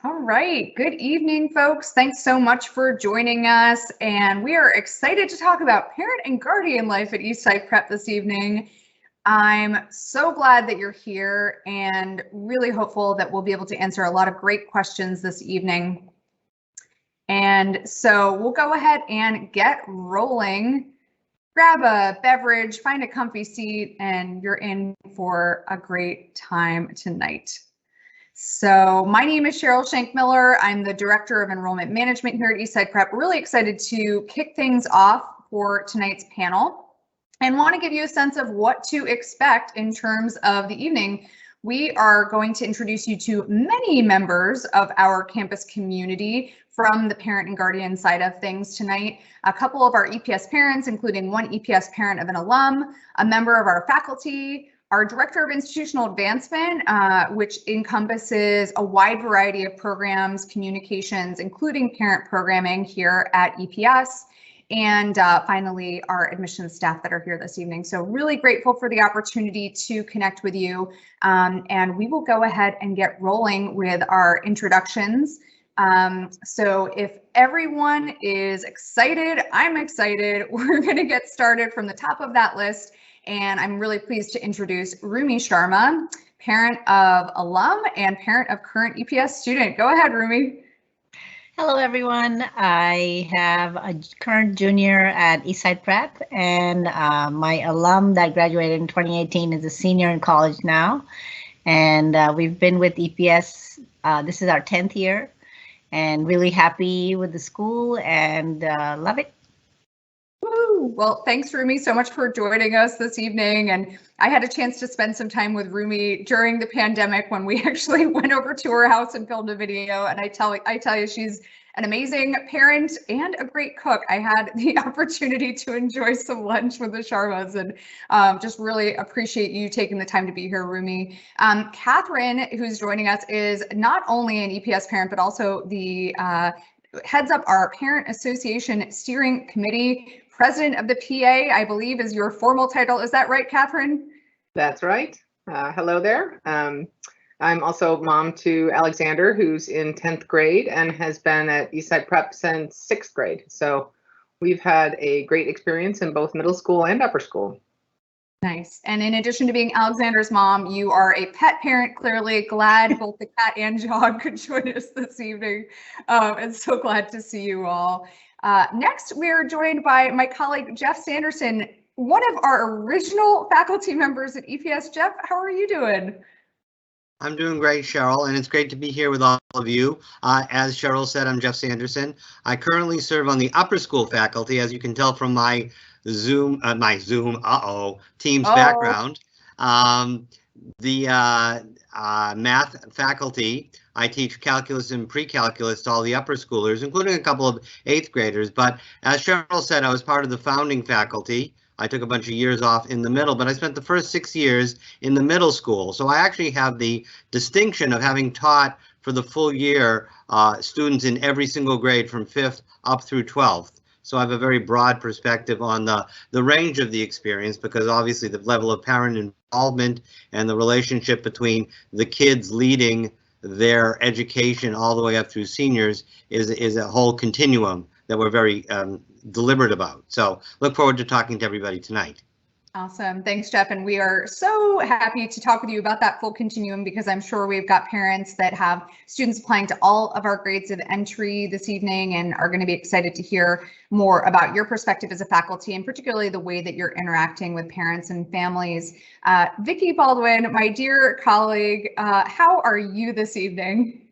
All right. Good evening, folks. Thanks so much for joining us. And we are excited to talk about parent and guardian life at Eastside Prep this evening. I'm so glad that you're here and really hopeful that we'll be able to answer a lot of great questions this evening. And so we'll go ahead and get rolling. Grab a beverage, find a comfy seat, and you're in for a great time tonight. So my name is Cheryl Shank-Miller. I'm the Director of Enrollment Management here at Eastside Prep. Really excited to kick things off for tonight's panel and want to give you a sense of what to expect in terms of the evening. We are going to introduce you to many members of our campus community from the parent and guardian side of things tonight. A couple of our EPS parents, including one EPS parent of an alum, a member of our faculty, our Director of Institutional Advancement, which encompasses a wide variety of programs, communications, including parent programming here at EPS, and finally, our admissions staff that are here this evening. So really grateful for the opportunity to connect with you, and we will go ahead and get rolling with our introductions. So if everyone is excited, I'm excited. We're going to get started from the top of that list. And I'm really pleased to introduce Rumi Sharma, parent of alum and parent of current EPS student. Go ahead, Rumi. Hello, everyone. I have a current junior at Eastside Prep, and my alum that graduated in 2018 is a senior in college now. And we've been with EPS, this is our 10th year, and really happy with the school and love it. Well, thanks, Rumi, so much for joining us this evening. And I had a chance to spend some time with Rumi during the pandemic when we actually went over to her house and filmed a video. And I tell you, she's an amazing parent and a great cook. I had the opportunity to enjoy some lunch with the Sharmas, and just really appreciate you taking the time to be here, Rumi. Catherine, who's joining us, is not only an EPS parent, but also the heads up our Parent Association Steering Committee. President of the PA, I believe, is your formal title. Is that right, Catherine? That's right. Hello there. I'm also mom to Alexander, who's in 10th grade and has been at Eastside Prep since 6th grade. So we've had a great experience in both middle school and upper school. Nice. And in addition to being Alexander's mom, you are a pet parent, clearly. Glad both the cat and dog could join us this evening. And so glad to see you all. Next, we are joined by my colleague, Jeff Sanderson, one of our original faculty members at EPS. Jeff, how are you doing? I'm doing great, Cheryl, and it's great to be here with all of you. As Cheryl said, I'm Jeff Sanderson. I currently serve on the upper school faculty, as you can tell from my Zoom Teams background. The math faculty, I teach calculus and pre-calculus to all the upper schoolers, including a couple of 8th graders. But as Cheryl said, I was part of the founding faculty. I took a bunch of years off in the middle, but I spent the first 6 years in the middle school. So I actually have the distinction of having taught for the full year students in every single grade from 5th up through 12th. So I have a very broad perspective on the range of the experience, because obviously the level of parent involvement and the relationship between the kids leading their education all the way up through seniors is a whole continuum that we're very deliberate about. So look forward to talking to everybody tonight. Awesome. Thanks, Jeff. And we are so happy to talk with you about that full continuum, because I'm sure we've got parents that have students applying to all of our grades of entry this evening and are going to be excited to hear more about your perspective as a faculty, and particularly the way that you're interacting with parents and families. Vicki Baldwin, my dear colleague, how are you this evening?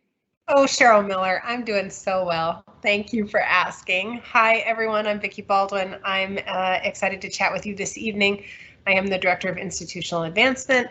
Oh, Cheryl Miller, I'm doing so well. Thank you for asking. Hi, everyone. I'm Vicki Baldwin. I'm excited to chat with you this evening. I am the Director of Institutional Advancement.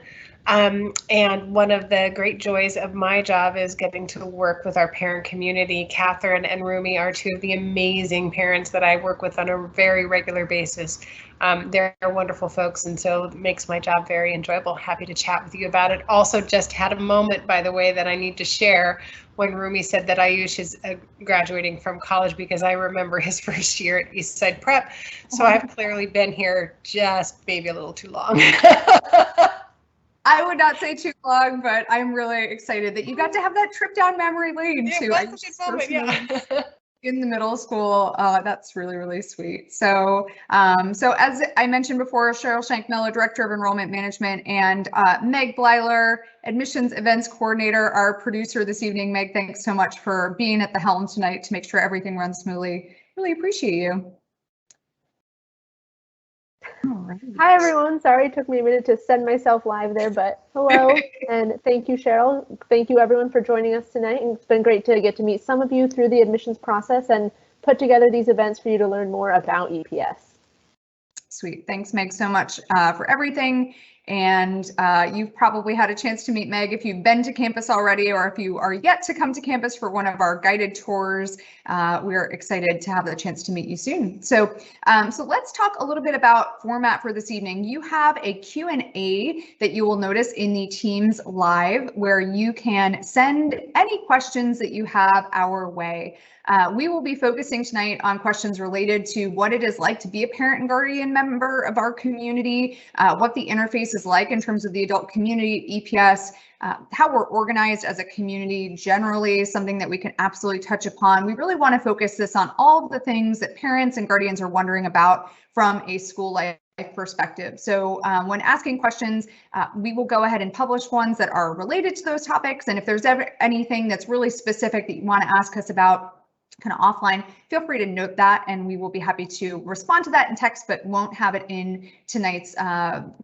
And one of the great joys of my job is getting to work with our parent community. Catherine and Rumi are two of the amazing parents that I work with on a very regular basis. They're wonderful folks, and so it makes my job very enjoyable. Happy to chat with you about it. Also just had a moment, by the way, that I need to share when Rumi said that Ayush is graduating from college, because I remember his first year at Eastside Prep. So I've clearly been here just maybe a little too long. I would not say too long, but I'm really excited that you got to have that trip down memory lane too. It was a good moment, yeah. In the middle school, that's really, really sweet. So, so as I mentioned before, Cheryl Shank-Miller, Director of Enrollment Management, and Meg Blyler, Admissions Events Coordinator, our producer this evening. Meg, thanks so much for being at the helm tonight to make sure everything runs smoothly. Really appreciate you. Right. Hi, everyone. Sorry it took me a minute to send myself live there, but hello. And thank you, Cheryl. Thank you, everyone, for joining us tonight. And it's been great to get to meet some of you through the admissions process and put together these events for you to learn more about EPS. Sweet. Thanks, Meg, so much for everything. And you've probably had a chance to meet Meg if you've been to campus already, or if you are yet to come to campus for one of our guided tours. We're excited to have the chance to meet you soon. So, so let's talk a little bit about format for this evening. You have a Q&A that you will notice in the Teams Live, where you can send any questions that you have our way. We will be focusing tonight on questions related to what it is like to be a parent and guardian member of our community, what the interface is like in terms of the adult community, EPS, how we're organized as a community generally, something that we can absolutely touch upon. We really want to focus this on all of the things that parents and guardians are wondering about from a school life perspective. So when asking questions, we will go ahead and publish ones that are related to those topics. And if there's ever anything that's really specific that you want to ask us about kind of offline, feel free to note that, and we will be happy to respond to that in text, but won't have it in tonight's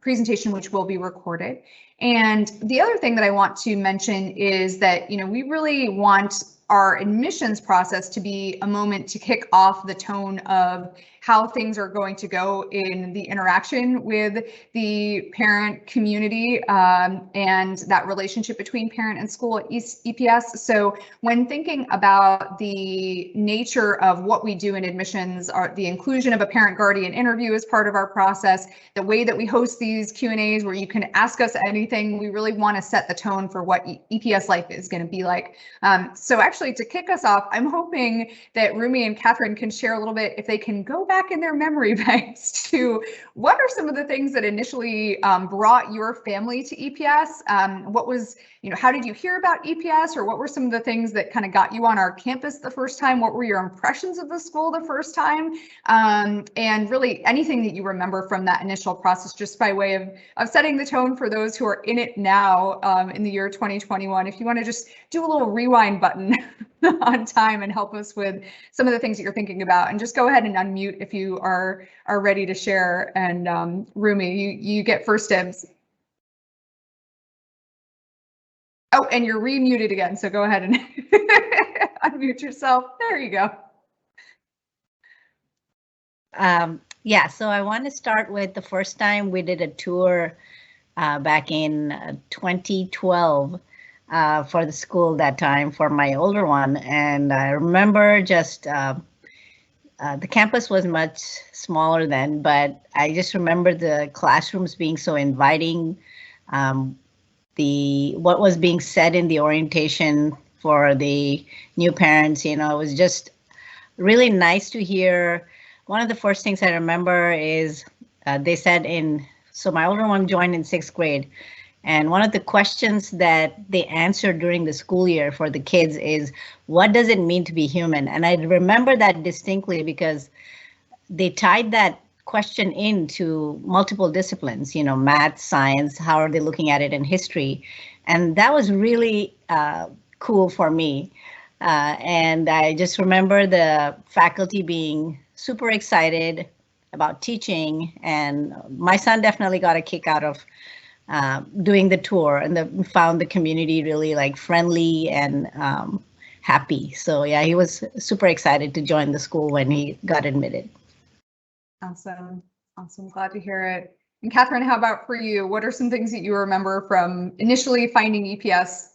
presentation, which will be recorded. And the other thing that I want to mention is that, you know, we really want our admissions process to be a moment to kick off the tone of how things are going to go in the interaction with the parent community and that relationship between parent and school at EPS. So when thinking about the nature of what we do in admissions, the inclusion of a parent guardian interview as part of our process, the way that we host these Q&As where you can ask us anything, we really want to set the tone for what EPS life is going to be like. So actually, to kick us off, I'm hoping that Rumi and Catherine can share a little bit, if they can go back in their memory banks, to what are some of the things that initially brought your family to EPS? What was, you know, how did you hear about EPS, or what were some of the things that kind of got you on our campus the first time? What were your impressions of the school the first time? And really anything that you remember from that initial process, just by way of setting the tone for those who are in it now in the year 2021. If you want to just do a little rewind button on time and help us with some of the things that you're thinking about, and just go ahead and unmute if you are ready to share. And Rumi, you get first dibs. Oh, and you're remuted again, so go ahead and unmute yourself. There you go. Yeah, so I want to start with the first time we did a tour back in 2012 for the school that time for my older one. And I remember just the campus was much smaller then, but I just remember the classrooms being so inviting. What was being said in the orientation for the new parents, you know, it was just really nice to hear. One of the first things I remember is they said so my older one joined in 6th grade. And one of the questions that they answered during the school year for the kids is, what does it mean to be human? And I remember that distinctly because they tied that question into multiple disciplines, you know, math, science, how are they looking at it in history? And that was really cool for me. And I just remember the faculty being super excited about teaching, and my son definitely got a kick out of doing the tour, and found the community really like friendly and happy. So yeah, he was super excited to join the school when he got admitted. Awesome. Awesome. Glad to hear it. And Catherine, how about for you? What are some things that you remember from initially finding EPS?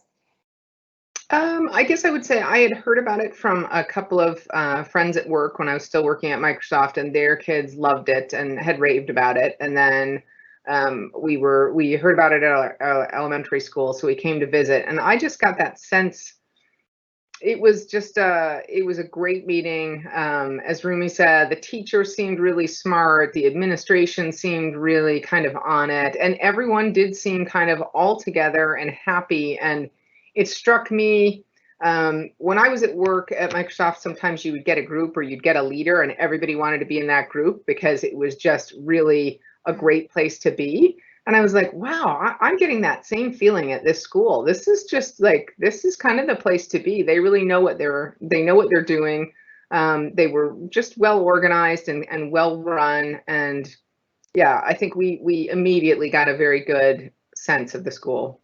I guess I would say I had heard about it from a couple of friends at work when I was still working at Microsoft, and their kids loved it and had raved about it. And then we heard about it at our elementary school, so we came to visit. And I just got that sense it was just it was a great meeting. As Rumi said, the teachers seemed really smart. The administration seemed really kind of on it, and everyone did seem kind of all together and happy. And it struck me when I was at work at Microsoft, sometimes you would get a group or you'd get a leader and everybody wanted to be in that group because it was just really a great place to be. And I was like, wow, I'm getting that same feeling at this school. This is just like, this is kind of the place to be. They really know what they're doing. They were just well organized and well run. And yeah, I think we immediately got a very good sense of the school.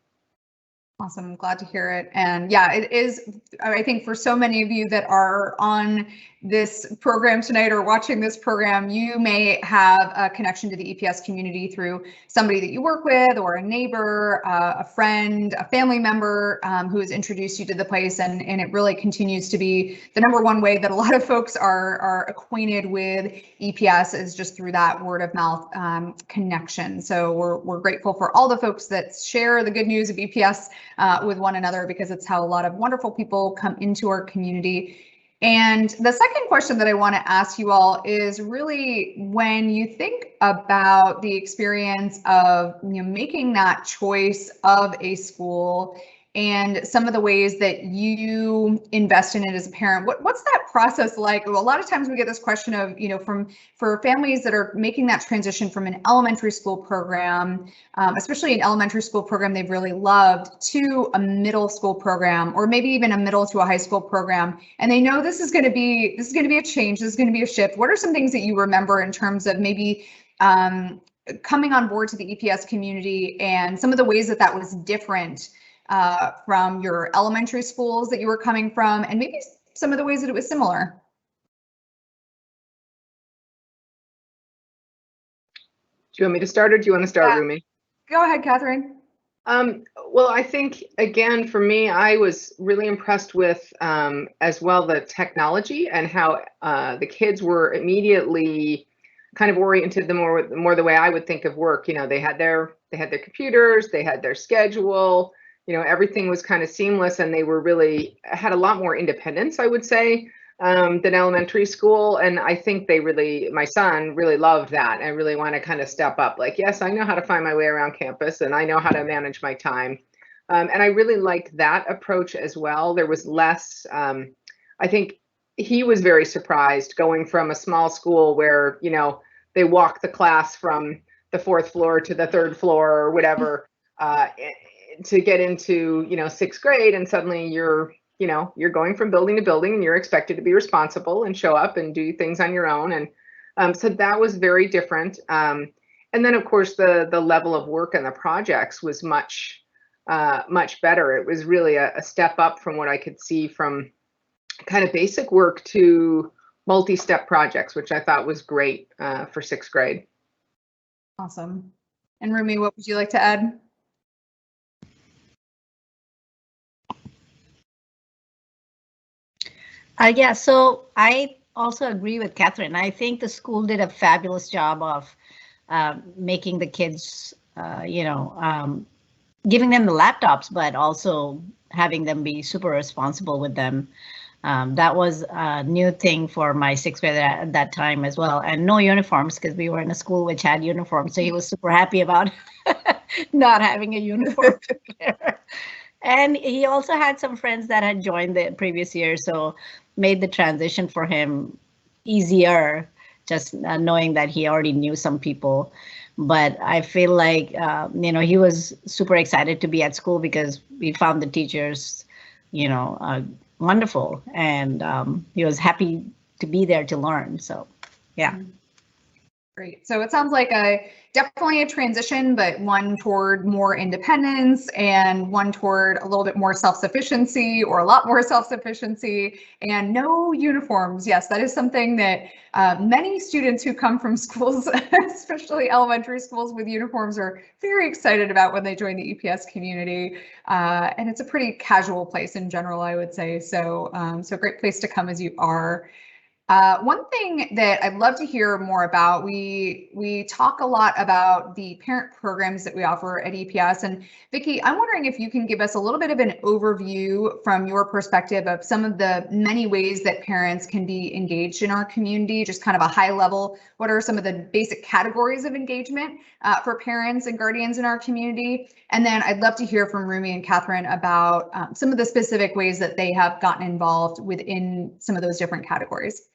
Awesome. I'm glad to hear it. And yeah, it is, I think for so many of you that are on this program tonight or watching this program, you may have a connection to the EPS community through somebody that you work with or a neighbor, a friend, a family member who has introduced you to the place. And it really continues to be the #1 way that a lot of folks are acquainted with EPS is just through that word of mouth connection. So we're grateful for all the folks that share the good news of EPS with one another, because it's how a lot of wonderful people come into our community. And the second question that I want to ask you all is really, when you think about the experience of making that choice of a school and some of the ways that you invest in it as a parent, what's that process like? Well, a lot of times we get this question of, for families that are making that transition from an elementary school program, especially an elementary school program they've really loved, to a middle school program, or maybe even a middle to a high school program, and they know this is going to be a change, this is going to be a shift. What are some things that you remember in terms of maybe coming on board to the EPS community and some of the ways that was different from your elementary schools that you were coming from, and maybe some of the ways that it was similar? Do you want me to start, or do you want to start, Rumi? Go ahead, Catherine. Well, I think, again, for me, I was really impressed with as well the technology and how the kids were immediately kind of oriented more the way I would think of work. They had their computers, they had their schedule. Everything was kind of seamless, and they were really had a lot more independence, I would say, than elementary school. And I think my son really loved that and really want to kind of step up. Like, yes, I know how to find my way around campus, and I know how to manage my time. And I really liked that approach as well. There was less, I think he was very surprised going from a small school where, they walk the class from the 4th floor to the 3rd floor or whatever, to get into 6th grade, and suddenly you're going from building to building, and you're expected to be responsible and show up and do things on your own. And so that was very different. And then of course the level of work and the projects was much better. It was really a step up from what I could see from kind of basic work to multi-step projects, which I thought was great for 6th grade. Awesome. And Rumi, what would you like to add? Yeah, so I also agree with Catherine. I think the school did a fabulous job of making the kids, giving them the laptops, but also having them be super responsible with them. That was a new thing for my 6th grade at that time as well. And no uniforms, because we were in a school which had uniforms. So he was super happy about not having a uniform to wear. And he also had some friends that had joined the previous year, so made the transition for him easier, just knowing that he already knew some people. But I feel like, he was super excited to be at school because we found the teachers, wonderful, and he was happy to be there to learn. So, yeah. Great. So it sounds like definitely a transition, but one toward more independence and one toward a little bit more self-sufficiency, or a lot more self-sufficiency, and no uniforms. Yes, that is something that many students who come from schools, especially elementary schools with uniforms, are very excited about when they join the EPS community. And it's a pretty casual place in general, I would say. So, so great place to come as you are. One thing that I'd love to hear more about, we talk a lot about the parent programs that we offer at EPS. And Vicki, I'm wondering if you can give us a little bit of an overview from your perspective of some of the many ways that parents can be engaged in our community, just kind of a high level. What are some of the basic categories of engagement for parents and guardians in our community? And then I'd love to hear from Rumi and Catherine about some of the specific ways that they have gotten involved within some of those different categories.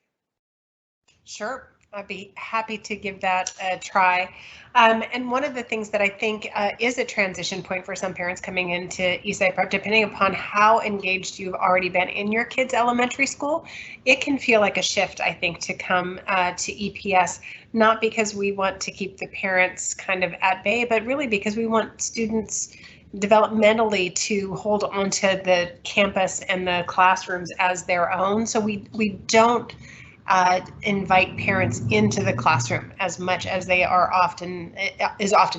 Sure, I'd be happy to give that a try. And one of the things that I think is a transition point for some parents coming into Eastside Prep, depending upon how engaged you've already been in your kids' elementary school, it can feel like a shift, I think, to come to EPS, not because we want to keep the parents kind of at bay, but really because we want students developmentally to hold on to the campus and the classrooms as their own. So we don't invite parents into the classroom as much as they are often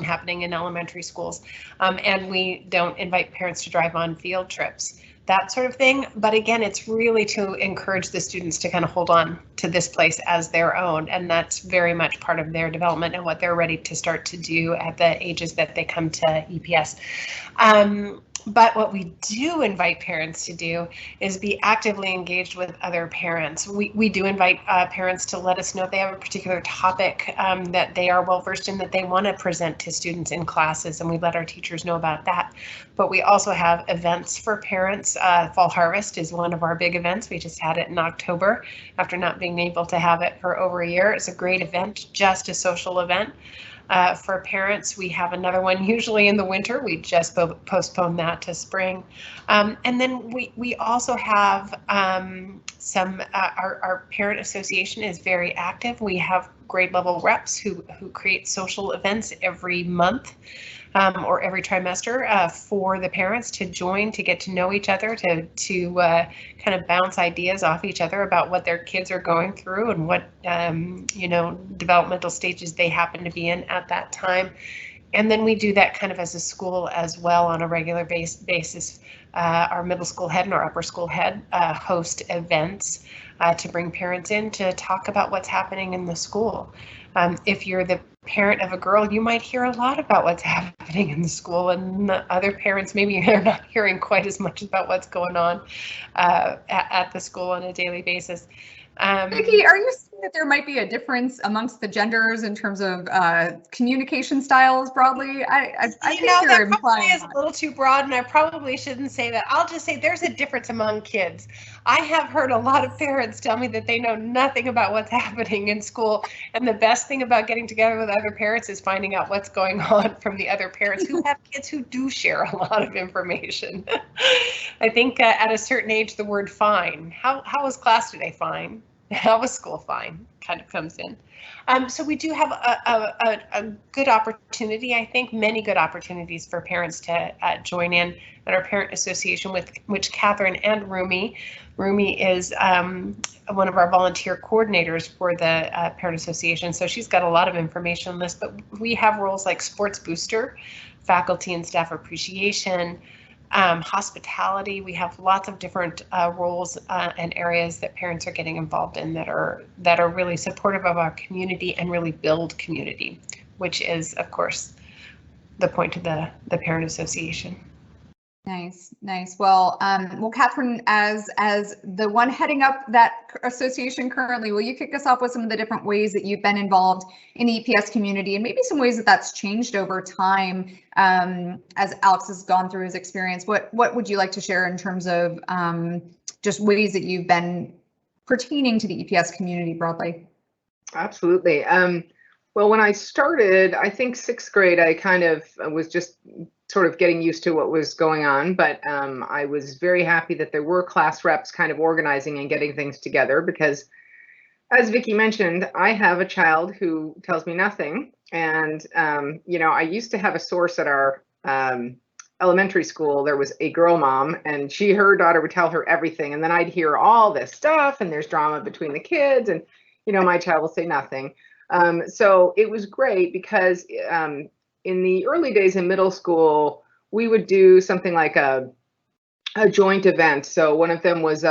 happening in elementary schools, and we don't invite parents to drive on field trips, that sort of thing. But again, it's really to encourage the students to kind of hold on to this place as their own, and that's very much part of their development and what they're ready to start to do at the ages that they come to EPS. But what we do invite parents to do is be actively engaged with other parents. We do invite parents to let us know if they have a particular topic that they are well versed in that they want to present to students in classes, and we let our teachers know about that. But we also have events for parents. Fall Harvest is one of our big events. We just had it in October after not being able to have it for over a year. It's a great event, just a social event. For parents, we have another one usually in the winter. We just postponed that to spring. And then we also have our parent association is very active. We have grade level reps who create social events every month or every trimester for the parents to join, to get to know each other, to kind of bounce ideas off each other about what their kids are going through and what developmental stages they happen to be in at that time. And then we do that kind of as a school as well on a regular basis. Our middle school head and our upper school head host events to bring parents in to talk about what's happening in the school. If you're the parent of a girl, you might hear a lot about what's happening in the school, and the other parents maybe they're not hearing quite as much about what's going on at the school on a daily basis. Vicki, are you seeing that there might be a difference amongst the genders in terms of communication styles broadly? I think you're that probably is a little too broad, and I probably shouldn't say that. I'll just say there's a difference among kids. I have heard a lot of parents tell me that they know nothing about what's happening in school, and the best thing about getting together with other parents is finding out what's going on from the other parents who have kids who do share a lot of information. I think at a certain age, the word fine. How was class today? Fine. How was school? Fine, kind of comes in. So we do have a good opportunity, I think, many good opportunities for parents to join in at our parent association, with which Catherine and Rumi is one of our volunteer coordinators for the parent association. So she's got a lot of information on this, but we have roles like sports booster, faculty and staff appreciation, hospitality. We have lots of different roles and areas that parents are getting involved in that are really supportive of our community and really build community, which is, of course, the point of the parent association. Nice. Well, Catherine, as the one heading up that association currently, will you kick us off with some of the different ways that you've been involved in the EPS community, and maybe some ways that that's changed over time as Alex has gone through his experience? What would you like to share in terms of just ways that you've been pertaining to the EPS community broadly? Absolutely. Well, when I started, I think 6th grade, I kind of was just sort of getting used to what was going on, but I was very happy that there were class reps kind of organizing and getting things together, because as Vicki mentioned, I have a child who tells me nothing. And, I used to have a source at our elementary school. There was a girl mom, and her daughter would tell her everything. And then I'd hear all this stuff, and there's drama between the kids, and, my child will say nothing. So it was great because in the early days in middle school, we would do something like a joint event. So one of them was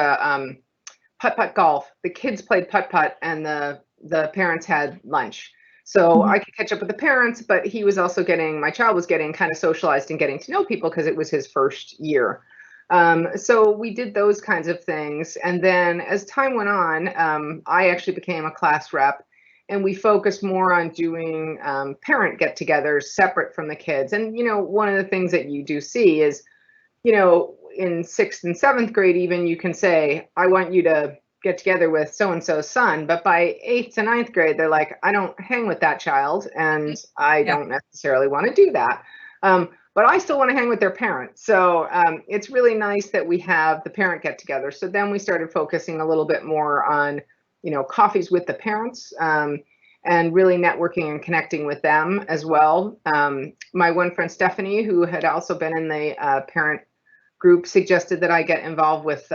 putt-putt golf. The kids played putt-putt and the parents had lunch. So I could catch up with the parents, but he was also my child was getting kind of socialized and getting to know people because it was his first year. So we did those kinds of things. And then as time went on, I actually became a class rep, and we focused more on doing parent get-togethers separate from the kids. And, one of the things that you do see is, in 6th and 7th grade, even you can say, I want you to get together with so-and-so's son, but by 8th to 9th grade, they're like, I don't hang with that child, and I don't necessarily want to do that. But I still want to hang with their parents. So it's really nice that we have the parent get together. So then we started focusing a little bit more on, coffees with the parents, and really networking and connecting with them as well. My one friend, Stephanie, who had also been in the parent group, suggested that I get involved with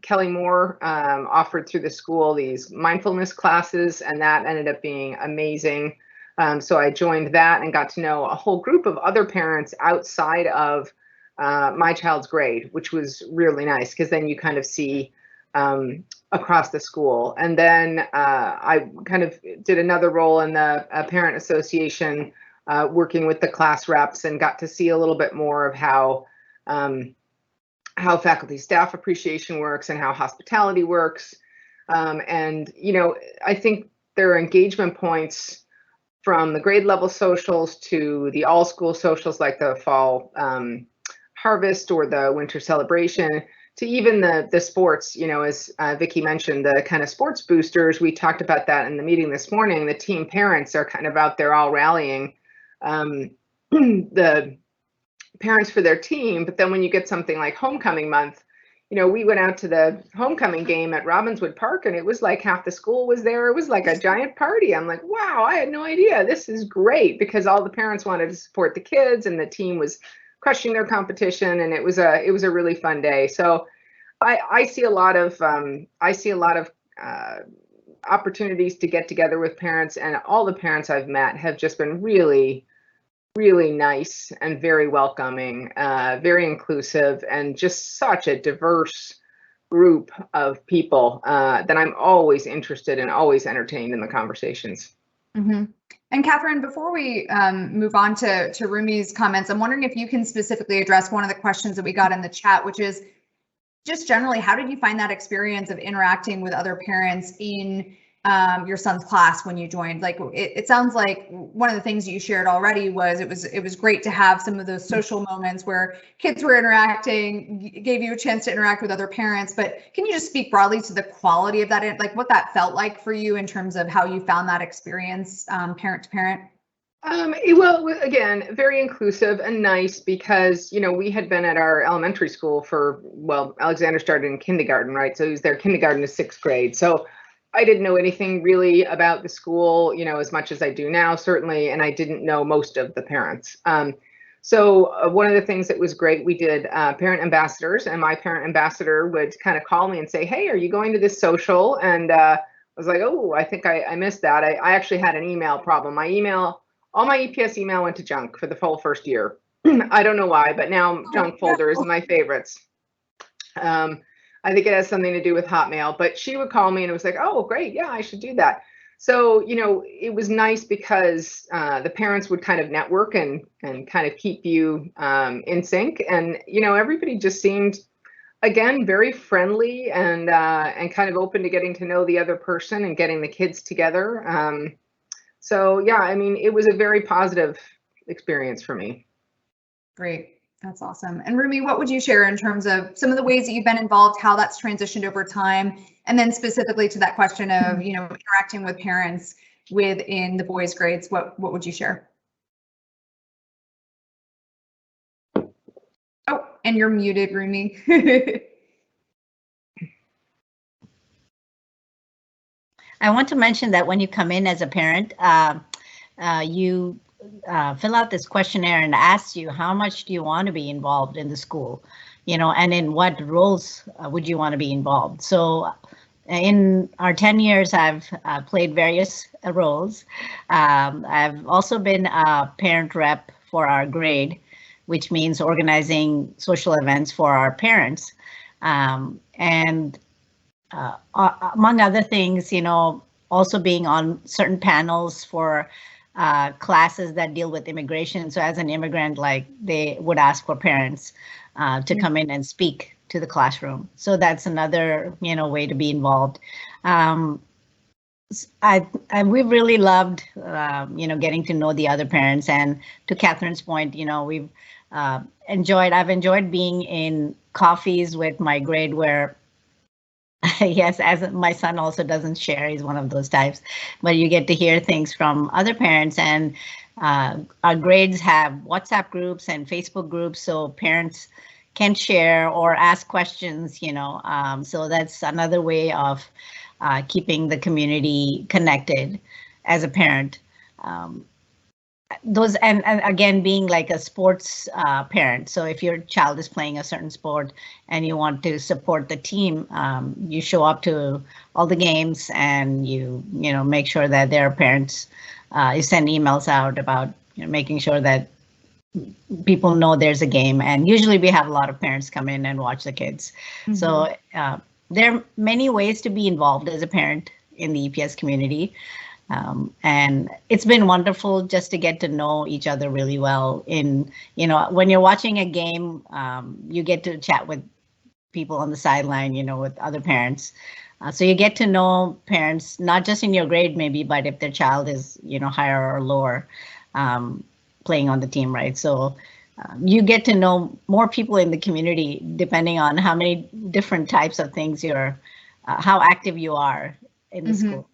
Kelly Moore, offered through the school these mindfulness classes, and that ended up being amazing. So I joined that and got to know a whole group of other parents outside of my child's grade, which was really nice because then you kind of see across the school. And then I kind of did another role in the parent association, working with the class reps, and got to see a little bit more of how faculty staff appreciation works and how hospitality works. And, I think there are engagement points from the grade level socials to the all school socials, like the fall harvest or the winter celebration, to even the sports, as Vicki mentioned, the kind of sports boosters. We talked about that in the meeting this morning. The team parents are kind of out there all rallying the parents for their team. But then when you get something like homecoming month, we went out to the homecoming game at Robbinswood Park, and it was like half the school was there. It was like a giant party. I'm like, wow, I had no idea. This is great, because all the parents wanted to support the kids, and the team was crushing their competition, and it was a really fun day. So I see a lot of opportunities to get together with parents, and all the parents I've met have just been really, really nice and very welcoming, very inclusive, and just such a diverse group of people that I'm always interested and always entertained in the conversations. Mm-hmm. And Catherine, before we move on to Rumi's comments, I'm wondering if you can specifically address one of the questions that we got in the chat, which is just generally, how did you find that experience of interacting with other parents in your son's class when you joined? Like, it sounds like one of the things you shared already was it was great to have some of those social moments where kids were interacting, gave you a chance to interact with other parents. But can you just speak broadly to the quality of that, like what that felt like for you in terms of how you found that experience, parent to parent? Well, again, very inclusive and nice, because, we had been at our elementary school Alexander started in kindergarten, right? So he was there kindergarten to 6th grade. So I didn't know anything really about the school, as much as I do now, certainly, and I didn't know most of the parents. So one of the things that was great, we did parent ambassadors, and my parent ambassador would kind of call me and say, hey, are you going to this social? And I was like, oh, I think I missed that. I actually had an email problem. All my EPS email went to junk for the full first year. I don't know why, but now junk folder is my favorites. I think it has something to do with Hotmail, but she would call me and it was like, oh, great. Yeah, I should do that. So, it was nice because the parents would kind of network and kind of keep you in sync. And, everybody just seemed, again, very friendly and kind of open to getting to know the other person and getting the kids together. So, yeah, I mean, it was a very positive experience for me. Great. That's awesome. And Rumi, what would you share in terms of some of the ways that you've been involved, how that's transitioned over time, and then specifically to that question of, interacting with parents within the boys' grades, what would you share? Oh, and you're muted, Rumi. I want to mention that when you come in as a parent, you fill out this questionnaire and asks you how much do you want to be involved in the school, and in what roles would you want to be involved. So in our 10 years, I've played various roles. I've also been a parent rep for our grade, which means organizing social events for our parents. And among other things, also being on certain panels for classes that deal with immigration. So as an immigrant, like they would ask for parents to come in and speak to the classroom. So that's another, way to be involved. We've really loved, getting to know the other parents. And to Catherine's point, we've I've enjoyed being in coffees with my grade where, yes, as my son also doesn't share, he's one of those types, but you get to hear things from other parents. And our grades have WhatsApp groups and Facebook groups, so parents can share or ask questions, so that's another way of keeping the community connected as a parent. Those and again, being like a sports parent. So if your child is playing a certain sport and you want to support the team, you show up to all the games and you make sure that their parents, you send emails out about making sure that people know there's a game. And usually we have a lot of parents come in and watch the kids. Mm-hmm. So there are many ways to be involved as a parent in the EPS community. And it's been wonderful just to get to know each other really well. When you're watching a game, you get to chat with people on the sideline, with other parents. So you get to know parents, not just in your grade maybe, but if their child is, higher or lower, playing on the team, right? So you get to know more people in the community, depending on how many different types of things how active you are in the mm-hmm. school.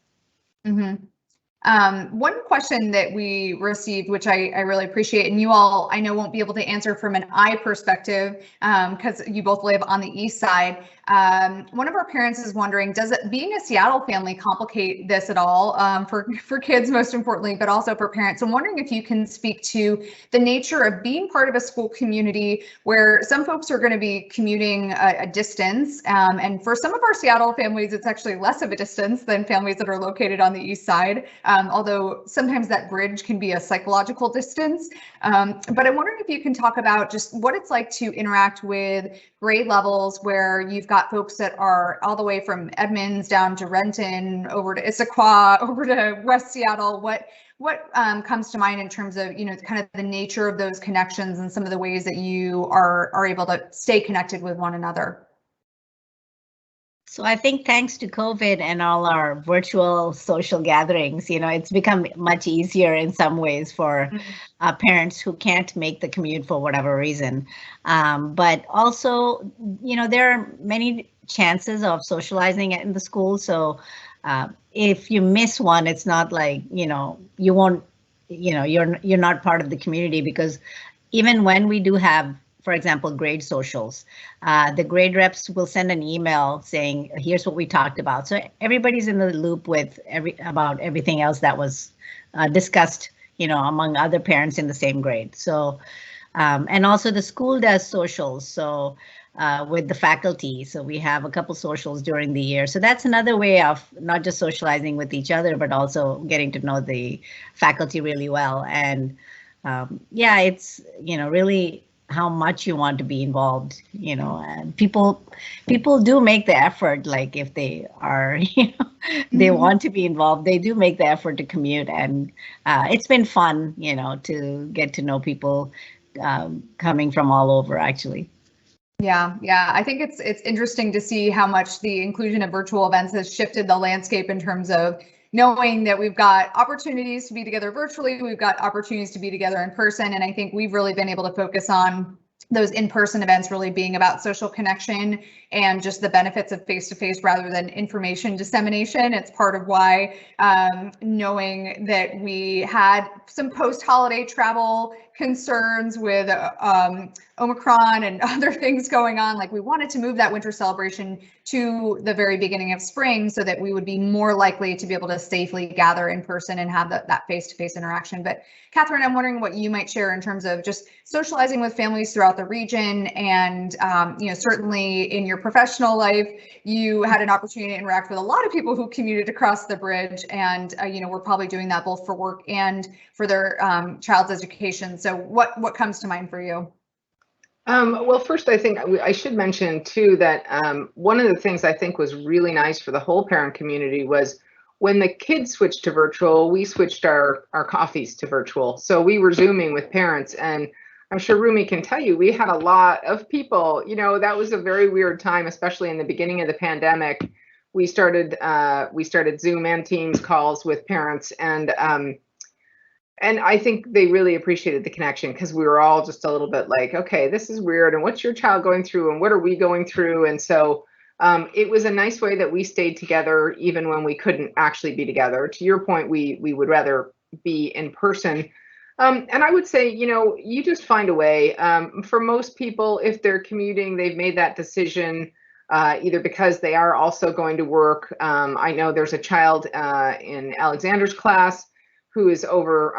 Mm-hmm. One question that we received, which I really appreciate, and you all I know won't be able to answer from an I perspective because you both live on the east side. One of our parents is wondering, does being a Seattle family complicate this at all for kids, most importantly, but also for parents? I'm wondering if you can speak to the nature of being part of a school community where some folks are going to be commuting a distance. And for some of our Seattle families, it's actually less of a distance than families that are located on the east side. Although sometimes that bridge can be a psychological distance. But I'm wondering if you can talk about just what it's like to interact with grade levels where you've got folks that are all the way from Edmonds down to Renton, over to Issaquah, over to West Seattle. What comes to mind in terms of, kind of the nature of those connections and some of the ways that you are able to stay connected with one another? So I think thanks to COVID and all our virtual social gatherings, it's become much easier in some ways for parents who can't make the commute for whatever reason. But also, there are many chances of socializing in the school. So if you miss one, it's not like, you won't, you're not part of the community, because even when we do have, for example, grade socials, the grade reps will send an email saying, here's what we talked about. So everybody's in the loop with about everything else that was discussed, among other parents in the same grade. So, and also the school does socials. So with the faculty. So we have a couple socials during the year. So that's another way of not just socializing with each other, but also getting to know the faculty really well. And yeah, it's, really how much you want to be involved, and people do make the effort. Like if they are, they want to be involved, they do make the effort to commute. And it's been fun, to get to know people coming from all over, actually. Yeah. I think it's interesting to see how much the inclusion of virtual events has shifted the landscape in terms of knowing that we've got opportunities to be together virtually, we've got opportunities to be together in person. And I think we've really been able to focus on those in-person events really being about social connection and just the benefits of face-to-face rather than information dissemination. It's part of why knowing that we had some post-holiday travel concerns with Omicron and other things going on, like we wanted to move that winter celebration to the very beginning of spring so that we would be more likely to be able to safely gather in person and have that face-to-face interaction. But Catherine, I'm wondering what you might share in terms of just socializing with families throughout the region, and certainly in your professional life, you had an opportunity to interact with a lot of people who commuted across the bridge, and we're probably doing that both for work and for their child's education. So what comes to mind for you? Well, first, I think I should mention too that one of the things I think was really nice for the whole parent community was when the kids switched to virtual, we switched our coffees to virtual. So we were Zooming with parents, and I'm sure Rumi can tell you, we had a lot of people. You know, that was a very weird time, especially in the beginning of the pandemic. We started Zoom and Teams calls with parents, and I think they really appreciated the connection because we were all just a little bit like, okay, this is weird. And what's your child going through? And what are we going through? And so it was a nice way that we stayed together even when we couldn't actually be together. To your point, we would rather be in person. And I would say, you know, you just find a way. For most people, if they're commuting, they've made that decision either because they are also going to work. I know there's a child in Alexander's class who is over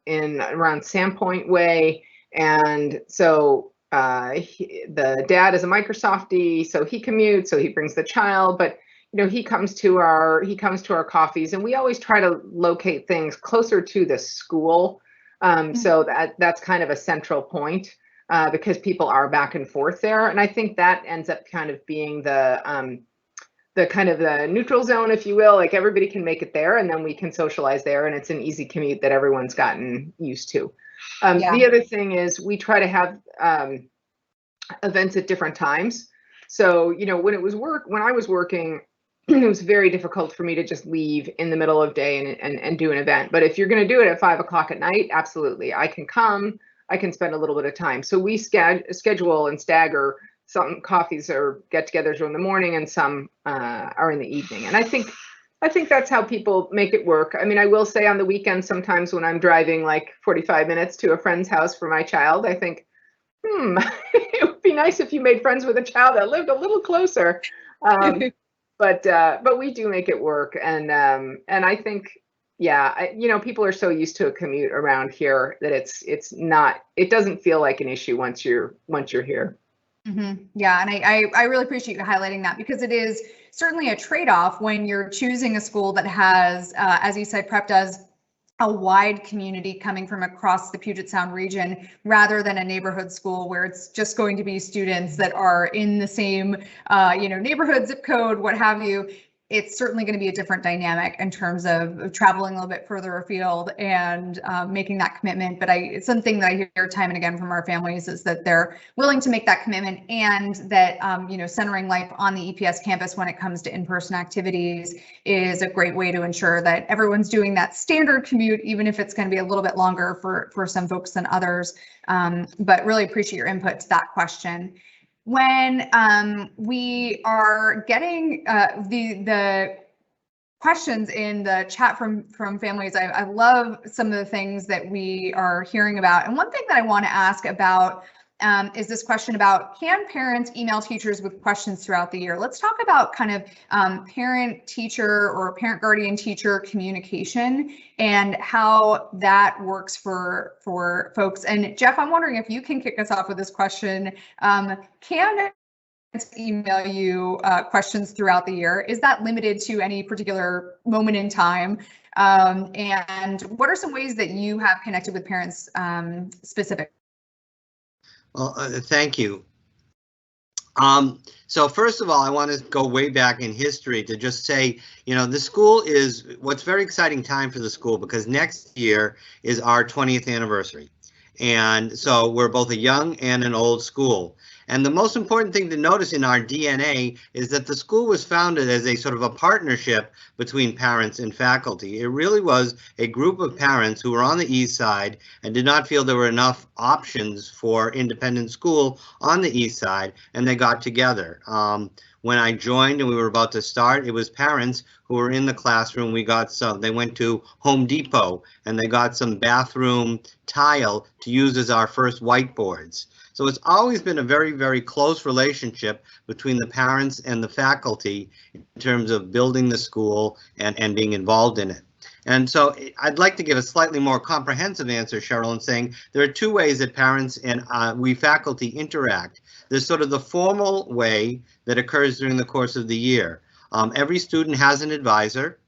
in around Sandpoint Way, and so the dad is a Microsoftie, so he commutes, so he brings the child, but you know he comes to our coffees, and we always try to locate things closer to the school, so that's kind of a central point because people are back and forth there, and I think that ends up kind of being the kind of the neutral zone, if you will, like everybody can make it there and then we can socialize there and it's an easy commute that everyone's gotten used to. The other thing is we try to have events at different times. So, you know, when I was working, it was very difficult for me to just leave in the middle of day and do an event. But if you're going to do it at 5 o'clock at night, absolutely. I can come, I can spend a little bit of time. So we schedule and stagger. Some coffees or get-togethers are in the morning and some are in the evening. And I think that's how people make it work. I mean, I will say on the weekend, sometimes when I'm driving like 45 minutes to a friend's house for my child, I think, it would be nice if you made friends with a child that lived a little closer. But we do make it work. And I think, yeah, you know, people are so used to a commute around here that it doesn't feel like an issue once you're here. Mm-hmm. Yeah, and I really appreciate you highlighting that because it is certainly a trade-off when you're choosing a school that has, as Eastside Prep does, a wide community coming from across the Puget Sound region rather than a neighborhood school where it's just going to be students that are in the same, neighborhood, zip code, what have you. It's certainly going to be a different dynamic in terms of traveling a little bit further afield and making that commitment. But it's something that I hear time and again from our families is that they're willing to make that commitment and that, centering life on the EPS campus when it comes to in-person activities is a great way to ensure that everyone's doing that standard commute, even if it's going to be a little bit longer for some folks than others. But really appreciate your input to that question. When we are getting the questions in the chat from families, I love some of the things that we are hearing about. And one thing that I want to ask about is this question about, can parents email teachers with questions throughout the year? Let's talk about kind of parent-teacher or parent-guardian-teacher communication and how that works for folks. And Jeff, I'm wondering if you can kick us off with this question. Can parents email you questions throughout the year? Is that limited to any particular moment in time? And what are some ways that you have connected with parents specifically? Well, thank you. So first of all, I want to go way back in history to just say, the school is what's very exciting time for the school because next year is our 20th anniversary. And so we're both a young and an old school. And the most important thing to notice in our DNA is that the school was founded as a sort of a partnership between parents and faculty. It really was a group of parents who were on the east side and did not feel there were enough options for independent school on the east side, and they got together. When I joined and we were about to start, it was parents who were in the classroom. They went to Home Depot and they got some bathroom tile to use as our first whiteboards. So it's always been a very, very close relationship between the parents and the faculty in terms of building the school and being involved in it. And so I'd like to give a slightly more comprehensive answer, Cheryl, in saying there are two ways that parents and we faculty interact. There's sort of the formal way that occurs during the course of the year. Every student has an advisor,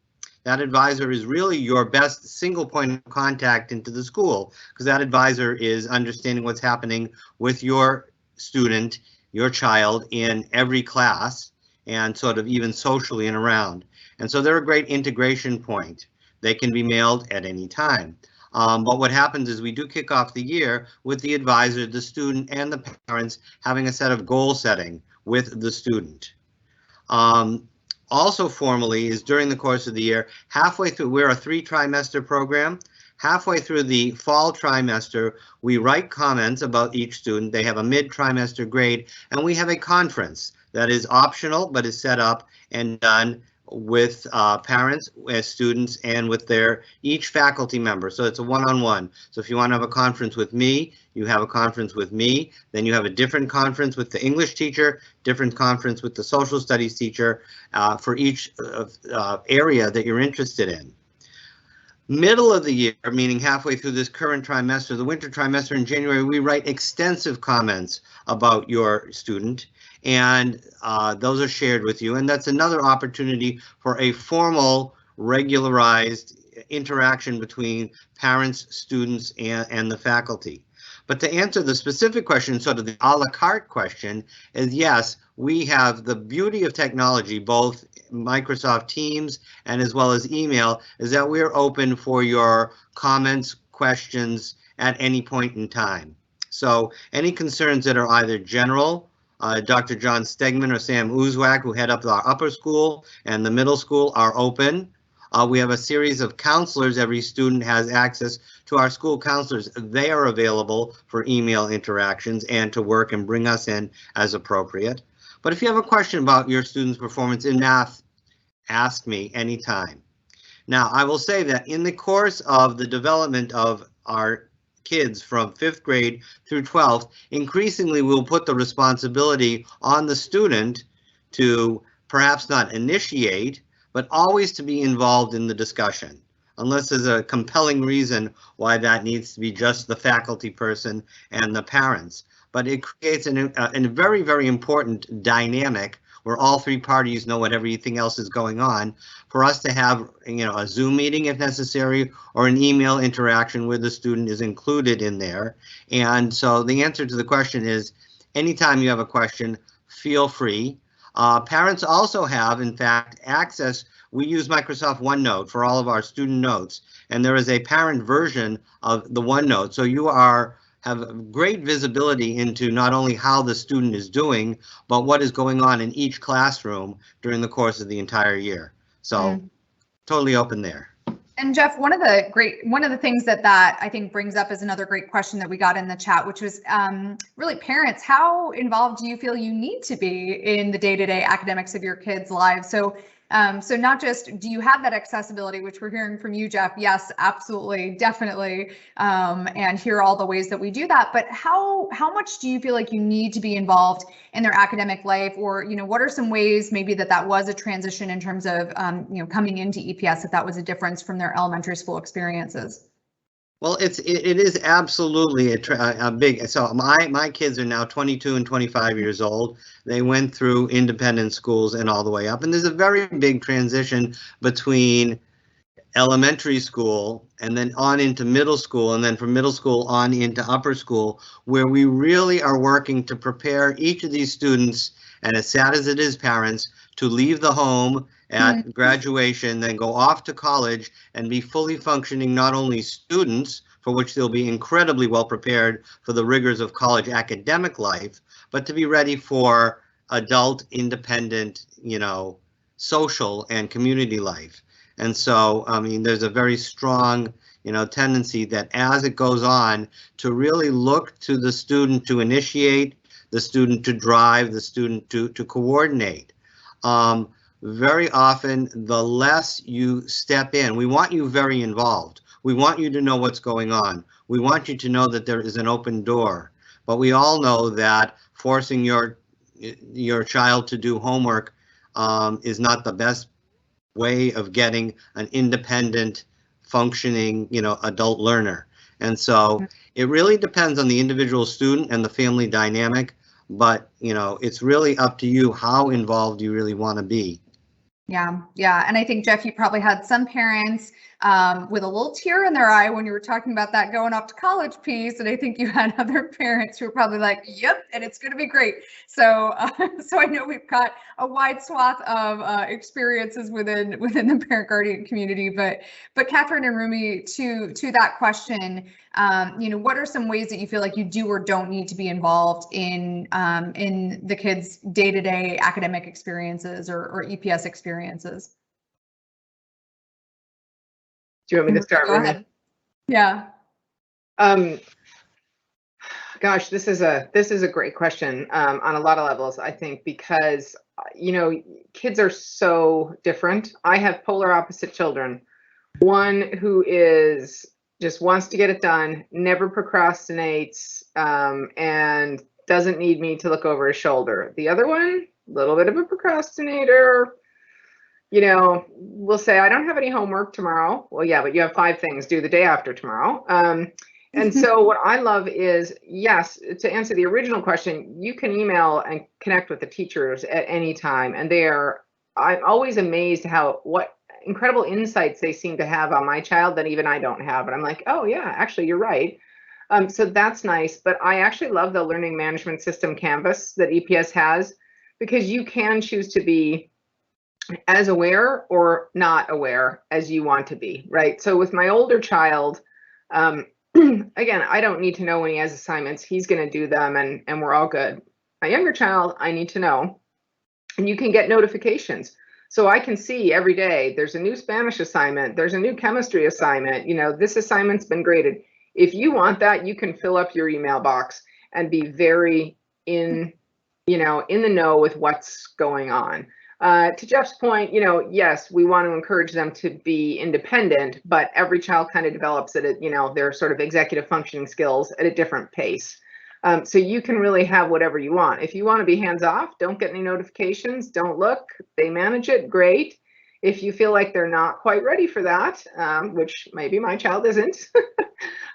that advisor is really your best single point of contact into the school, because that advisor is understanding what's happening with your student, your child in every class, and sort of even socially and around. And so they're a great integration point. They can be mailed at any time. But what happens is we do kick off the year with the advisor, the student, and the parents having a set of goal setting with the student. Also formally is during the course of the year, halfway through, we're a 3-trimester program. Halfway through the fall trimester, we write comments about each student. They have a mid-trimester grade, and we have a conference that is optional, but is set up and done with parents, as students, and with each faculty member. So it's a one-on-one. So if you want to have a conference with me, you have a conference with me. Then you have a different conference with the English teacher, different conference with the social studies teacher for each area that you're interested in. Middle of the year, meaning halfway through this current trimester, the winter trimester in January, we write extensive comments about your student, and those are shared with you. And that's another opportunity for a formal, regularized interaction between parents, students, and the faculty. But to answer the specific question, sort of the a la carte question, is yes, we have the beauty of technology, both Microsoft Teams and as well as email, is that we're open for your comments, questions at any point in time. So any concerns that are either general, Dr. John Stegman or Sam Uzwak, who head up our upper school and the middle school, are open. We have a series of counselors. Every student has access to our school counselors. They are available for email interactions and to work and bring us in as appropriate. But if you have a question about your student's performance in math, ask me anytime. Now, I will say that in the course of the development of our kids from 5th grade through 12th, increasingly we'll put the responsibility on the student to perhaps not initiate, but always to be involved in the discussion, unless there's a compelling reason why that needs to be just the faculty person and the parents. But it creates a very, very important dynamic where all 3 parties know what everything else is going on, for us to have, a Zoom meeting if necessary, or an email interaction where the student is included in there. And so the answer to the question is, anytime you have a question, feel free. Parents also have, in fact, access. We use Microsoft OneNote for all of our student notes, and there is a parent version of the OneNote. So you have great visibility into not only how the student is doing, but what is going on in each classroom during the course of the entire year. So totally open there. And Jeff, one of the things that I think brings up is another great question that we got in the chat, which was really parents, how involved do you feel you need to be in the day-to-day academics of your kids' lives? So not just do you have that accessibility, which we're hearing from you, Jeff? Yes, absolutely, definitely, and here are all the ways that we do that. But how much do you feel like you need to be involved in their academic life, or what are some ways maybe that was a transition in terms of coming into EPS, if that was a difference from their elementary school experiences? Well, it is absolutely a big. So my kids are now 22 and 25 years old. They went through independent schools and all the way up, and there's a very big transition between elementary school and then on into middle school, and then from middle school on into upper school, where we really are working to prepare each of these students, and as sad as it is, parents, to leave the home at graduation, then go off to college and be fully functioning, not only students, for which they'll be incredibly well prepared for the rigors of college academic life, but to be ready for adult, independent, social and community life. And so, there's a very strong, tendency that as it goes on to really look to the student to initiate, the student to drive, the student to coordinate. Very often, the less you step in, we want you very involved. We want you to know what's going on. We want you to know that there is an open door. But we all know that forcing your child to do homework is not the best way of getting an independent, functioning, adult learner. And so it really depends on the individual student and the family dynamic. But, it's really up to you how involved you really want to be. Yeah, yeah. And I think, Jeff, you probably had some parents with a little tear in their eye when you were talking about that going off to college piece. And I think you had other parents who were probably like, yep, and it's going to be great. So so I know we've got a wide swath of experiences within the parent guardian community. But Catherine and Rumi, to that question, what are some ways that you feel like you do or don't need to be involved in the kids' day-to-day academic experiences or EPS experiences? Do you want me to start? Go ahead. Yeah. Gosh, this is a great question on a lot of levels, I think, because kids are so different. I have polar opposite children. One who just wants to get it done, never procrastinates, and doesn't need me to look over his shoulder. The other one, a little bit of a procrastinator. We'll say, I don't have any homework tomorrow. Well, yeah, but you have 5 things due the day after tomorrow. And so what I love is, yes, to answer the original question, you can email and connect with the teachers at any time. And I'm always amazed what incredible insights they seem to have on my child that even I don't have. And I'm like, oh yeah, actually you're right. So that's nice. But I actually love the learning management system Canvas that EPS has, because you can choose to be as aware or not aware as you want to be, right? So with my older child, again, I don't need to know when he has assignments. He's going to do them and we're all good. My younger child, I need to know. And you can get notifications. So I can see every day there's a new Spanish assignment, there's a new chemistry assignment, this assignment's been graded. If you want that, you can fill up your email box and be very in the know with what's going on. To Jeff's point, yes, we want to encourage them to be independent, but every child kind of develops their sort of executive functioning skills at a different pace. So you can really have whatever you want. If you want to be hands off, don't get any notifications, don't look, they manage it, great. If you feel like they're not quite ready for that, which maybe my child isn't,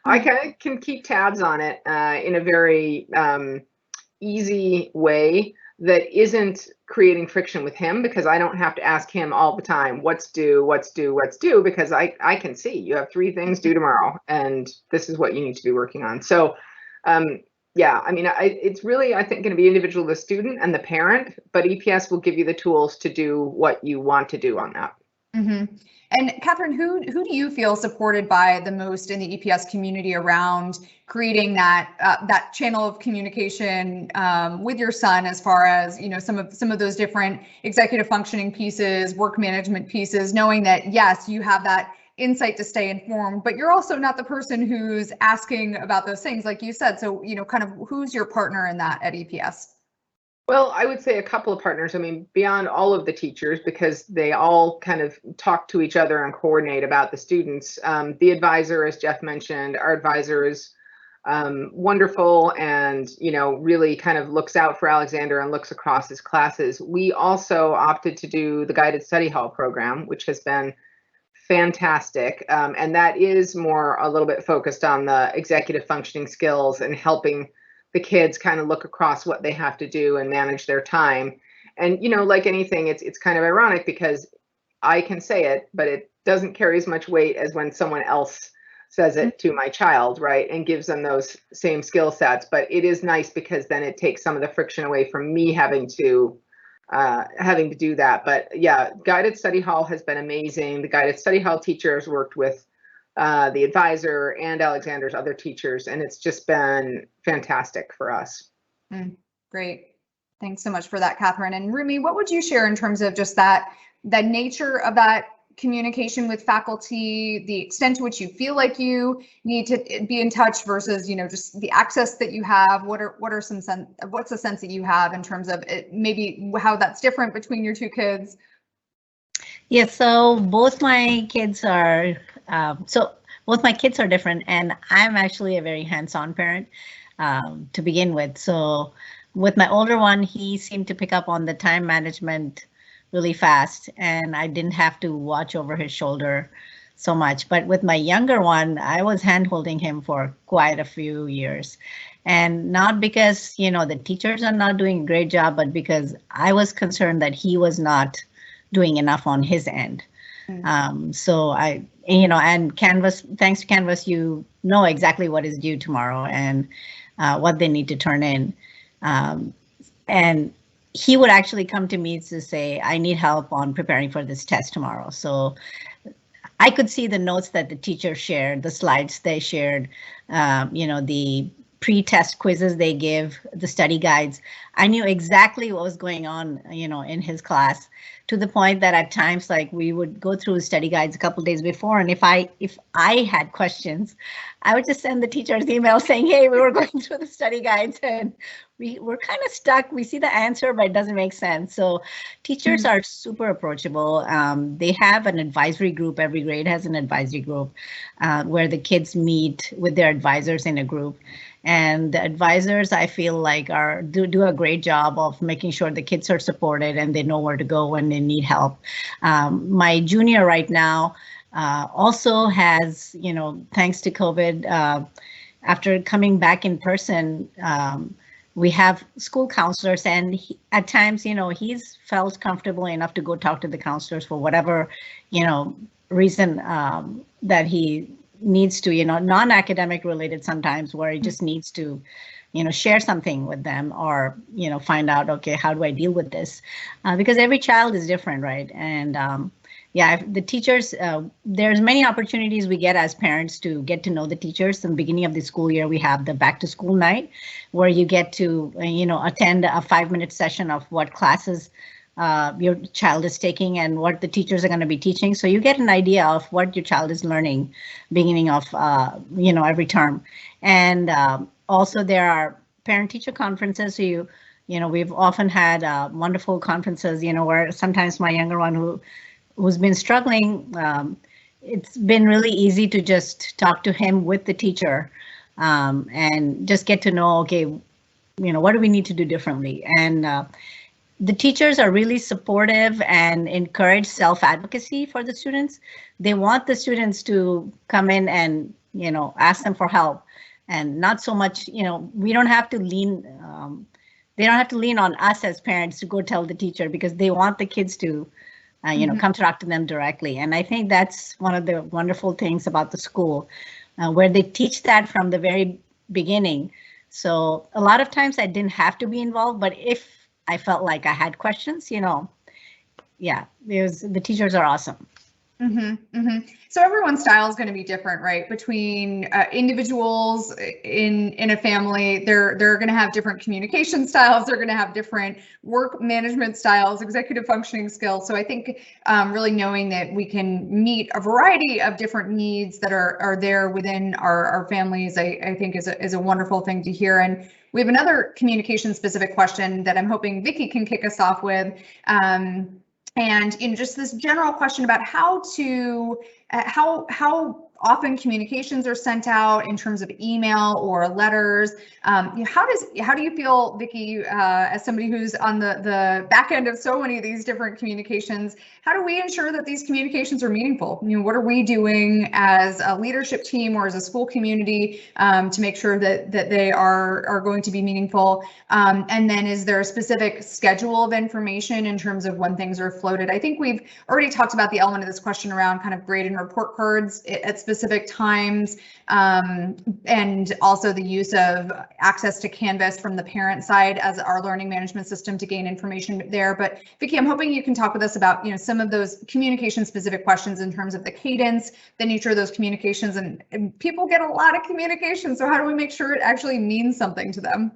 I can keep tabs on it in a very easy way that isn't creating friction with him, because I don't have to ask him all the time, what's due, because I can see you have 3 things due tomorrow and this is what you need to be working on. So yeah, I mean, it's really, I think, going to be individual to the student and the parent, but EPS will give you the tools to do what you want to do on that. Mm-hmm. And Catherine, who do you feel supported by the most in the EPS community around creating that channel of communication with your son, as far as some of those different executive functioning pieces, work management pieces, knowing that yes, you have that insight to stay informed, but you're also not the person who's asking about those things, like you said. So kind of who's your partner in that at EPS? Well, I would say a couple of partners. I mean, beyond all of the teachers, because they all kind of talk to each other and coordinate about the students. The advisor, as Jeff mentioned, our advisor is wonderful and, really kind of looks out for Alexander and looks across his classes. We also opted to do the guided study hall program, which has been fantastic. And that is a little bit focused on the executive functioning skills and helping the kids kind of look across what they have to do and manage their time. And, like anything, it's kind of ironic because I can say it, but it doesn't carry as much weight as when someone else says it to my child, right? And gives them those same skill sets. But it is nice because then it takes some of the friction away from me having to do that. But yeah, guided study hall has been amazing. The guided study hall teachers worked with the advisor and Alexander's other teachers, and it's just been fantastic for us. Great. Thanks so much for that, Catherine. And Rumi, what would you share in terms of just the nature of that communication with faculty, the extent to which you feel like you need to be in touch versus, just the access that you have? What's the sense that you have in terms of it, maybe how that's different between your 2 kids? Yeah, so both my kids are different, and I'm actually a very hands-on parent to begin with. So with my older one, he seemed to pick up on the time management really fast, and I didn't have to watch over his shoulder so much. But with my younger one, I was hand-holding him for quite a few years. And not because, the teachers are not doing a great job, but because I was concerned that he was not doing enough on his end. So and Canvas, thanks to Canvas, you know exactly what is due tomorrow and what they need to turn in. And he would actually come to me to say, I need help on preparing for this test tomorrow. So I could see the notes that the teacher shared, the slides they shared, the pre-test quizzes they give, the study guides. I knew exactly what was going on, in his class, to the point that at times, like, we would go through study guides a couple days before, and if I had questions, I would just send the teachers email saying, hey, we were going through the study guides and we're kind of stuck. We see the answer, but it doesn't make sense. So teachers are super approachable. They have an advisory group. Every grade has an advisory group where the kids meet with their advisors in a group. And the advisors, I feel like, do a great job of making sure the kids are supported and they know where to go when they need help. My junior right now also has, thanks to COVID, after coming back in person, we have school counselors, and at times, he's felt comfortable enough to go talk to the counselors for whatever, reason that he needs to, non-academic related sometimes, where he just needs to, share something with them or, find out, okay, how do I deal with this? Because every child is different, right? And the teachers, there's many opportunities we get as parents to get to know the teachers. In the beginning of the school year, we have the back to school night, where you get to, attend a 5-minute session of what classes your child is taking and what the teachers are going to be teaching. So you get an idea of what your child is learning beginning of, every term. And also there are parent-teacher conferences. So we've often had wonderful conferences, where sometimes my younger one who's been struggling, it's been really easy to just talk to him with the teacher and just get to know, okay, what do we need to do differently? And the teachers are really supportive and encourage self-advocacy for the students. They want the students to come in and, ask them for help, and not so much, we don't have to lean, they don't have to lean on us as parents to go tell the teacher, because they want the kids to come talk to them directly. And I think that's one of the wonderful things about the school, where they teach that from the very beginning. So a lot of times I didn't have to be involved, but if I felt like I had questions, the teachers are awesome. So everyone's style is going to be different, right? Between individuals in a family, they're going to have different communication styles. They're going to have different work management styles, executive functioning skills. So I think really knowing that we can meet a variety of different needs that are there within our families, I think is a wonderful thing to hear. And we have another communication specific question that I'm hoping Vicki can kick us off with. And just this general question about how often communications are sent out in terms of email or letters. How do you feel, Vicki, as somebody who's on the back end of so many of these different communications, how do we ensure that these communications are meaningful? What are we doing as a leadership team or as a school community to make sure that they are going to be meaningful? And then is there a specific schedule of information in terms of when things are floated? I think we've already talked about the element of this question around kind of grade and report cards at specific times, and also the use of access to Canvas from the parent side as our learning management system to gain information there. But Vicki, I'm hoping you can talk with us about some of those communication specific questions in terms of the cadence, the nature of those communications, and people get a lot of communication. So how do we make sure it actually means something to them?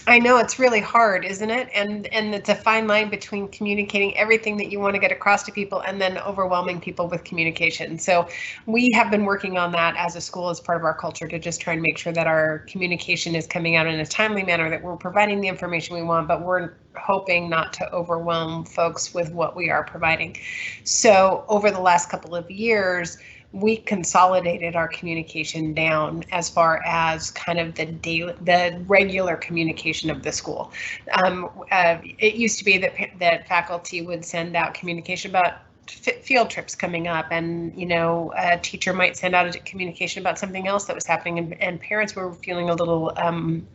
I know it's really hard, isn't it? And it's a fine line between communicating everything that you want to get across to people and then overwhelming people with communication. So we have been working on that as a school, as part of our culture, to just try and make sure that our communication is coming out in a timely manner, that we're providing the information we want, but we're hoping not to overwhelm folks with what we are providing. So over the last couple of years, we consolidated our communication down as far as kind of the regular communication of the school. It used to be that faculty would send out communication about field trips coming up, and a teacher might send out a communication about something else that was happening, and parents were feeling a little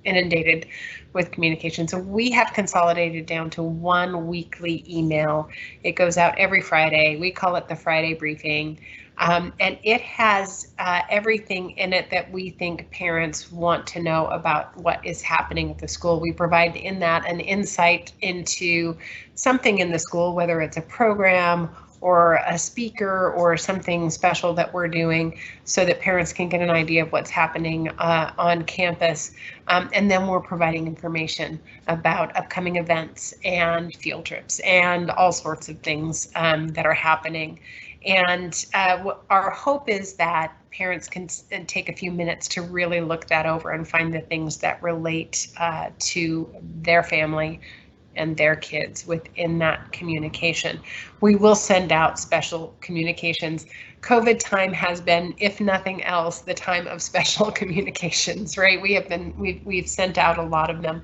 inundated with communication. So we have consolidated down to one weekly email. It goes out every Friday. We call it the Friday briefing. And it has everything in it that we think parents want to know about what is happening at the school. We provide in that an insight into something in the school, whether it's a program or a speaker or something special that we're doing, so that parents can get an idea of what's happening on campus. And then we're providing information about upcoming events and field trips and all sorts of things that are happening. And our hope is that parents can take a few minutes to really look that over and find the things that relate to their family and their kids within that communication. We will send out special communications. COVID time has been, if nothing else, the time of special communications, right? We've sent out a lot of them,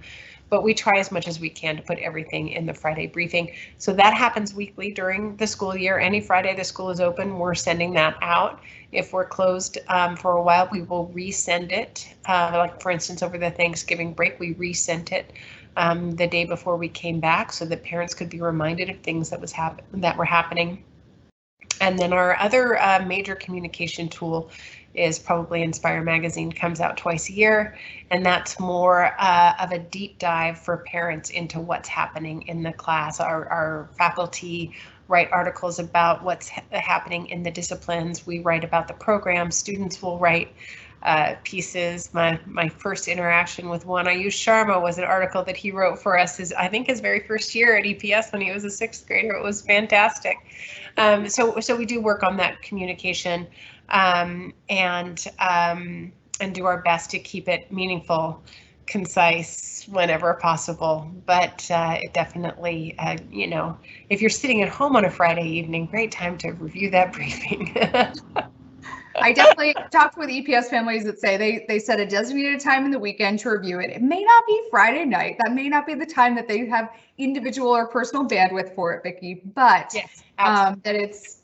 but we try as much as we can to put everything in the Friday briefing. So that happens weekly during the school year. Any Friday the school is open, we're sending that out. If we're closed for a while, we will resend it. Like for instance, over the Thanksgiving break, we resent it the day before we came back, so that parents could be reminded of things that were happening. And then our other major communication tool is probably Inspire Magazine. Comes out twice a year, and that's more of a deep dive for parents into what's happening in the class. Our faculty write articles about what's happening in the disciplines. We write about the program. Students will write pieces. My first interaction with one, Ayush Sharma, was an article that he wrote for us. I think his very first year at EPS when he was a 6th grader. It was fantastic. So we do work on that communication and do our best to keep it meaningful, concise, whenever possible. But it definitely, if you're sitting at home on a Friday evening, great time to review that briefing. I definitely talked with EPS families that say they set a designated time in the weekend to review it. It may not be Friday night. That may not be the time that they have individual or personal bandwidth for it, Vicki, but yes, that it's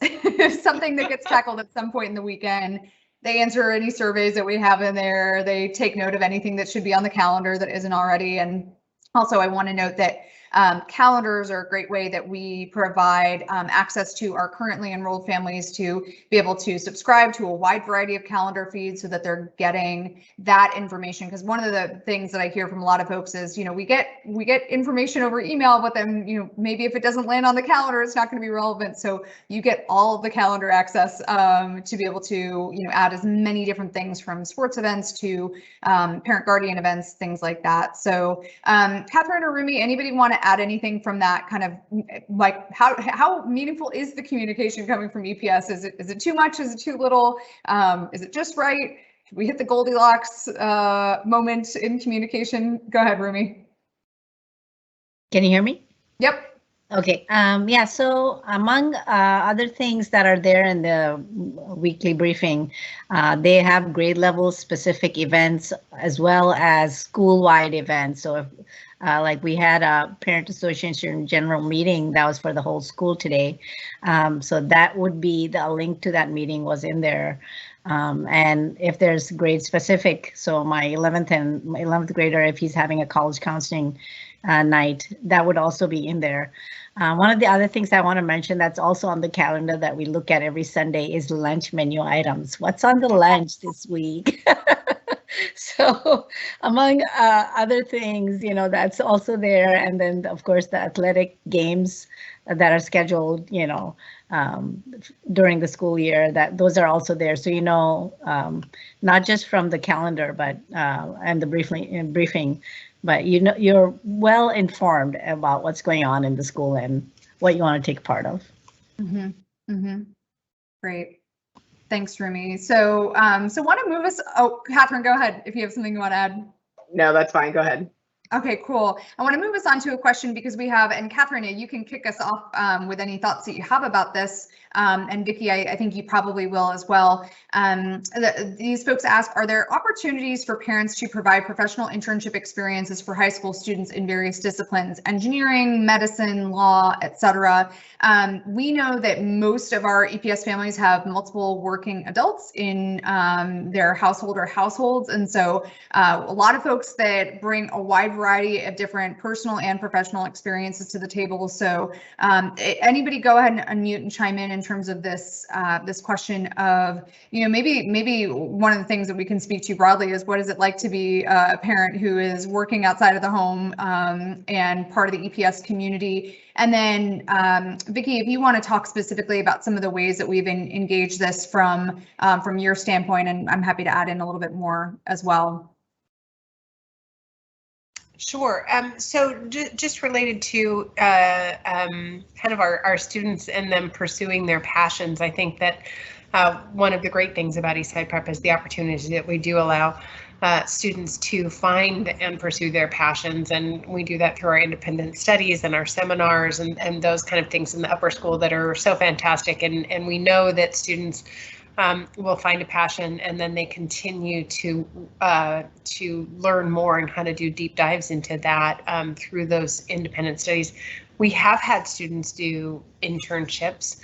something that gets tackled at some point in the weekend. They answer any surveys that we have in there. They take note of anything that should be on the calendar that isn't already. And also, I want to note that calendars are a great way that we provide access to our currently enrolled families to be able to subscribe to a wide variety of calendar feeds so that they're getting that information. Because one of the things that I hear from a lot of folks is, we get information over email, but then, maybe if it doesn't land on the calendar, it's not going to be relevant. So you get all of the calendar access to be able to, add as many different things from sports events to parent guardian events, things like that. So Catherine or Rumi, anybody want to add anything from that kind of like how meaningful is the communication coming from EPS? Is it too much? Is it too little? Is it just right? Should we hit the Goldilocks moment in communication? Go ahead, Rumi. Can you hear me? Yep. Okay. Yeah. So among other things that are there in the weekly briefing, they have grade level specific events as well as school-wide events. So if like we had a parent association general meeting that was for the whole school today. So that would be the link to that meeting was in there. And if there's grade specific, so my 11th grader, if he's having a college counseling night, that would also be in there. One of the other things I want to mention that's also on the calendar that we look at every Sunday is lunch menu items. What's on the lunch this week? So among other things, that's also there. And then, of course, the athletic games that are scheduled, during the school year, those are also there. So, not just from the calendar, but and the briefing, but you're well informed about what's going on in the school and what you want to take part of. Mm-hmm. Mm-hmm. Great. Thanks, Rumi. So want to move us. Oh, Catherine, go ahead if you have something you want to add. No, that's fine. Go ahead. Okay, cool. I want to move us on to a question because we have, and Catherine, you can kick us off with any thoughts that you have about this. And Vicki, I think you probably will as well. These folks ask, are there opportunities for parents to provide professional internship experiences for high school students in various disciplines, engineering, medicine, law, etc.? We know that most of our EPS families have multiple working adults in their household or households. And so a lot of folks that bring a wide variety of different personal and professional experiences to the table. So anybody go ahead and unmute and chime in terms of this this question of, maybe one of the things that we can speak to broadly is what is it like to be a parent who is working outside of the home and part of the EPS community. And then Vicki, if you want to talk specifically about some of the ways that we've engaged this from your standpoint, and I'm happy to add in a little bit more as well. Sure. So just related to kind of our students and them pursuing their passions, I think that one of the great things about Eastside Prep is the opportunity that we do allow students to find and pursue their passions. And we do that through our independent studies and our seminars and those kind of things in the upper school that are so fantastic. And we know that students will find a passion, and then they continue to learn more and how to do deep dives into that through those independent studies. We have had students do internships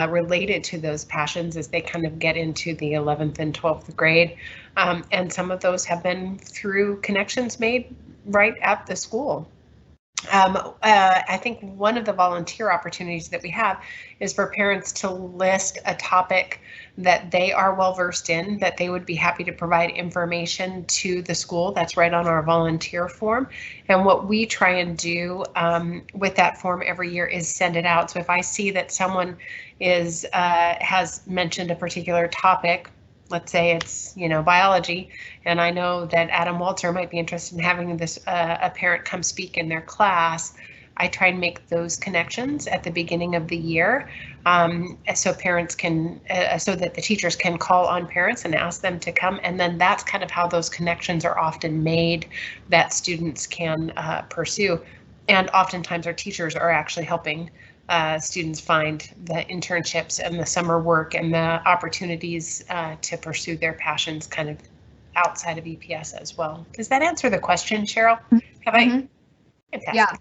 related to those passions as they kind of get into the 11th and 12th grade, and some of those have been through connections made right at the school. I think one of the volunteer opportunities that we have is for parents to list a topic that they are well versed in, that they would be happy to provide information to the school. That's right on our volunteer form. And what we try and do with that form every year is send it out. So if I see that someone has mentioned a particular topic, let's say it's, biology, and I know that Adam Walter might be interested in having this a parent come speak in their class, I try and make those connections at the beginning of the year, so parents can, so that the teachers can call on parents and ask them to come, and then that's kind of how those connections are often made that students can pursue. And oftentimes our teachers are actually helping students find the internships and the summer work and the opportunities to pursue their passions kind of outside of EPS as well. Does that answer the question, Cheryl? Have I? Yeah,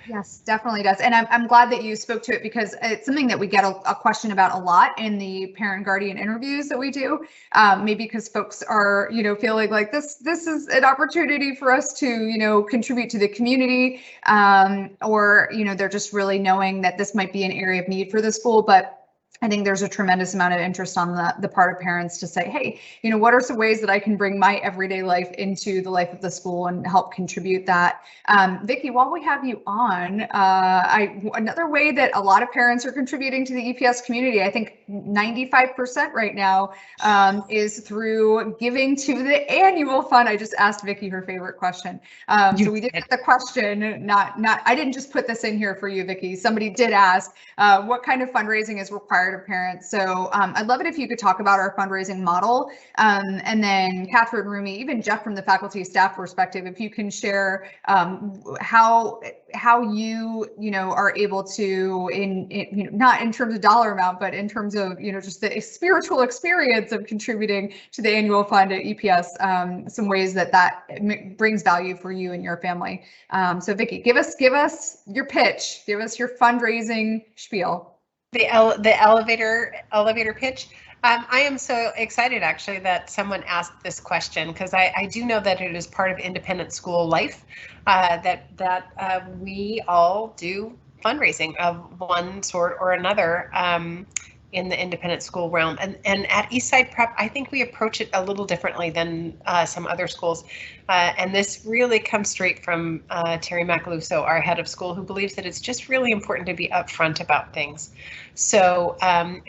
yes, definitely does. And I'm glad that you spoke to it because it's something that we get a question about a lot in the parent guardian interviews that we do. Maybe because folks are, feeling like this is an opportunity for us to, contribute to the community, or, they're just really knowing that this might be an area of need for the school. But I think there's a tremendous amount of interest on the part of parents to say, hey, what are some ways that I can bring my everyday life into the life of the school and help contribute that? Vicki, while we have you on, another way that a lot of parents are contributing to the EPS community, I think 95% right now, is through giving to the annual fund. I just asked Vicki her favorite question. So we did get the question, I didn't just put this in here for you, Vicki. Somebody did ask, what kind of fundraising is required of parents? So I'd love it if you could talk about our fundraising model, and then Catherine, Rumi, even Jeff from the faculty staff perspective, if you can share how you are able to, not in terms of dollar amount, but in terms of just the spiritual experience of contributing to the annual fund at EPS, some ways that brings value for you and your family. So Vicki, give us your pitch, give us your fundraising spiel. The elevator pitch. I am so excited actually that someone asked this question, because I do know that it is part of independent school life, that we all do fundraising of one sort or another in the independent school realm. And at Eastside Prep, I think we approach it a little differently than some other schools. And this really comes straight from Terry Macaluso, our head of school, who believes that it's just really important to be upfront about things. So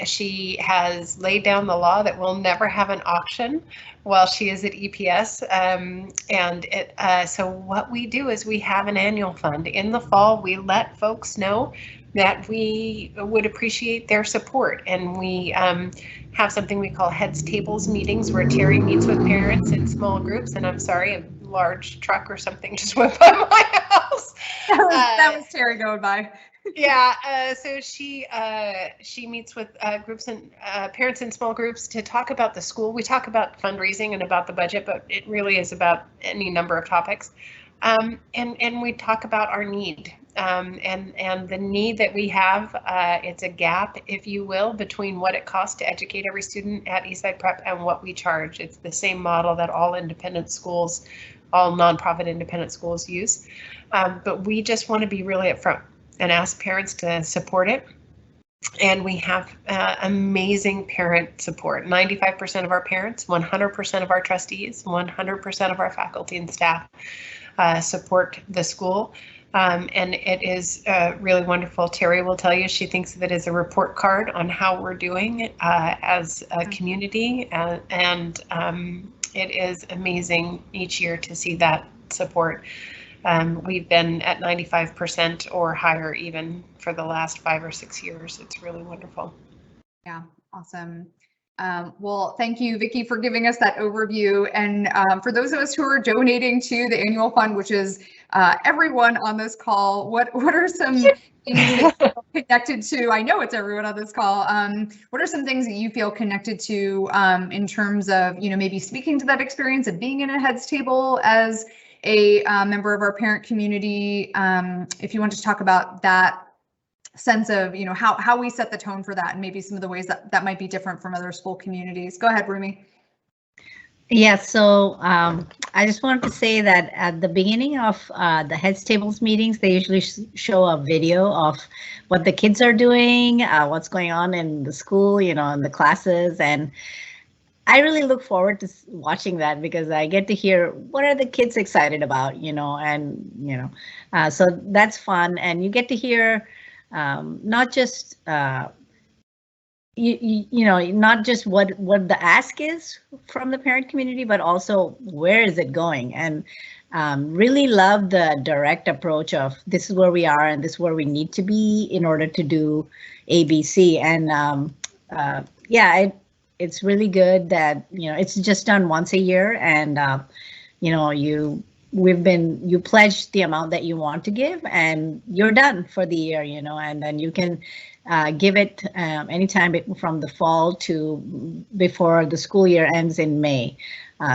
she has laid down the law that we'll never have an auction while she is at EPS. So what we do is we have an annual fund. In the fall, we let folks know that we would appreciate their support, and we have something we call heads tables meetings, where Terry meets with parents in small groups. And I'm sorry, I'm large truck or something just went by my house. That was Terry going by. Yeah, so she meets with groups and parents in small groups to talk about the school. We talk about fundraising and about the budget, but it really is about any number of topics. And we talk about our need and the need that we have. It's a gap, if you will, between what it costs to educate every student at Eastside Prep and what we charge. It's the same model that all independent schools, all nonprofit independent schools use. But we just want to be really upfront and ask parents to support it. And we have amazing parent support. 95% of our parents, 100% of our trustees, 100% of our faculty and staff support the school. And it is really wonderful. Terry will tell you she thinks of it as a report card on how we're doing as a community. And it is amazing each year to see that support. We've been at 95% or higher even for the last 5 or 6 years. It's really wonderful. Yeah, awesome. Well, thank you, Vicki, for giving us that overview. And for those of us who are donating to the annual fund, which is everyone on this call, what are some things that you feel connected to? I know it's everyone on this call. What are some things that you feel connected to in terms of, maybe speaking to that experience of being in a heads table as a member of our parent community? If you want to talk about that sense of, how we set the tone for that and maybe some of the ways that might be different from other school communities. Go ahead, Rumi. Yeah, so I just wanted to say that at the beginning of the Heads Tables meetings, they usually show a video of what the kids are doing, what's going on in the school, in the classes. And I really look forward to watching that because I get to hear what are the kids excited about, so that's fun. And you get to hear not just not just what the ask is from the parent community, but also where is it going. And really love the direct approach of this is where we are and this is where we need to be in order to do ABC. And it's really good that it's just done once a year, and you pledge the amount that you want to give, and you're done for the year, and then you can give it anytime from the fall to before the school year ends in May.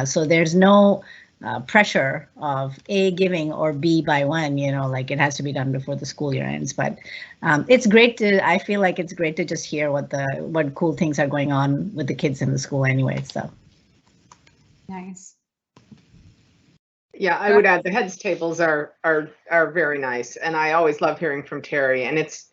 So there's no pressure of A, giving, or B, by when, like it has to be done before the school year ends. But it's great I feel like it's great to just hear what cool things are going on with the kids in the school anyway, so. Nice. Yeah, I would add the heads tables are very nice, and I always love hearing from Terry. And it's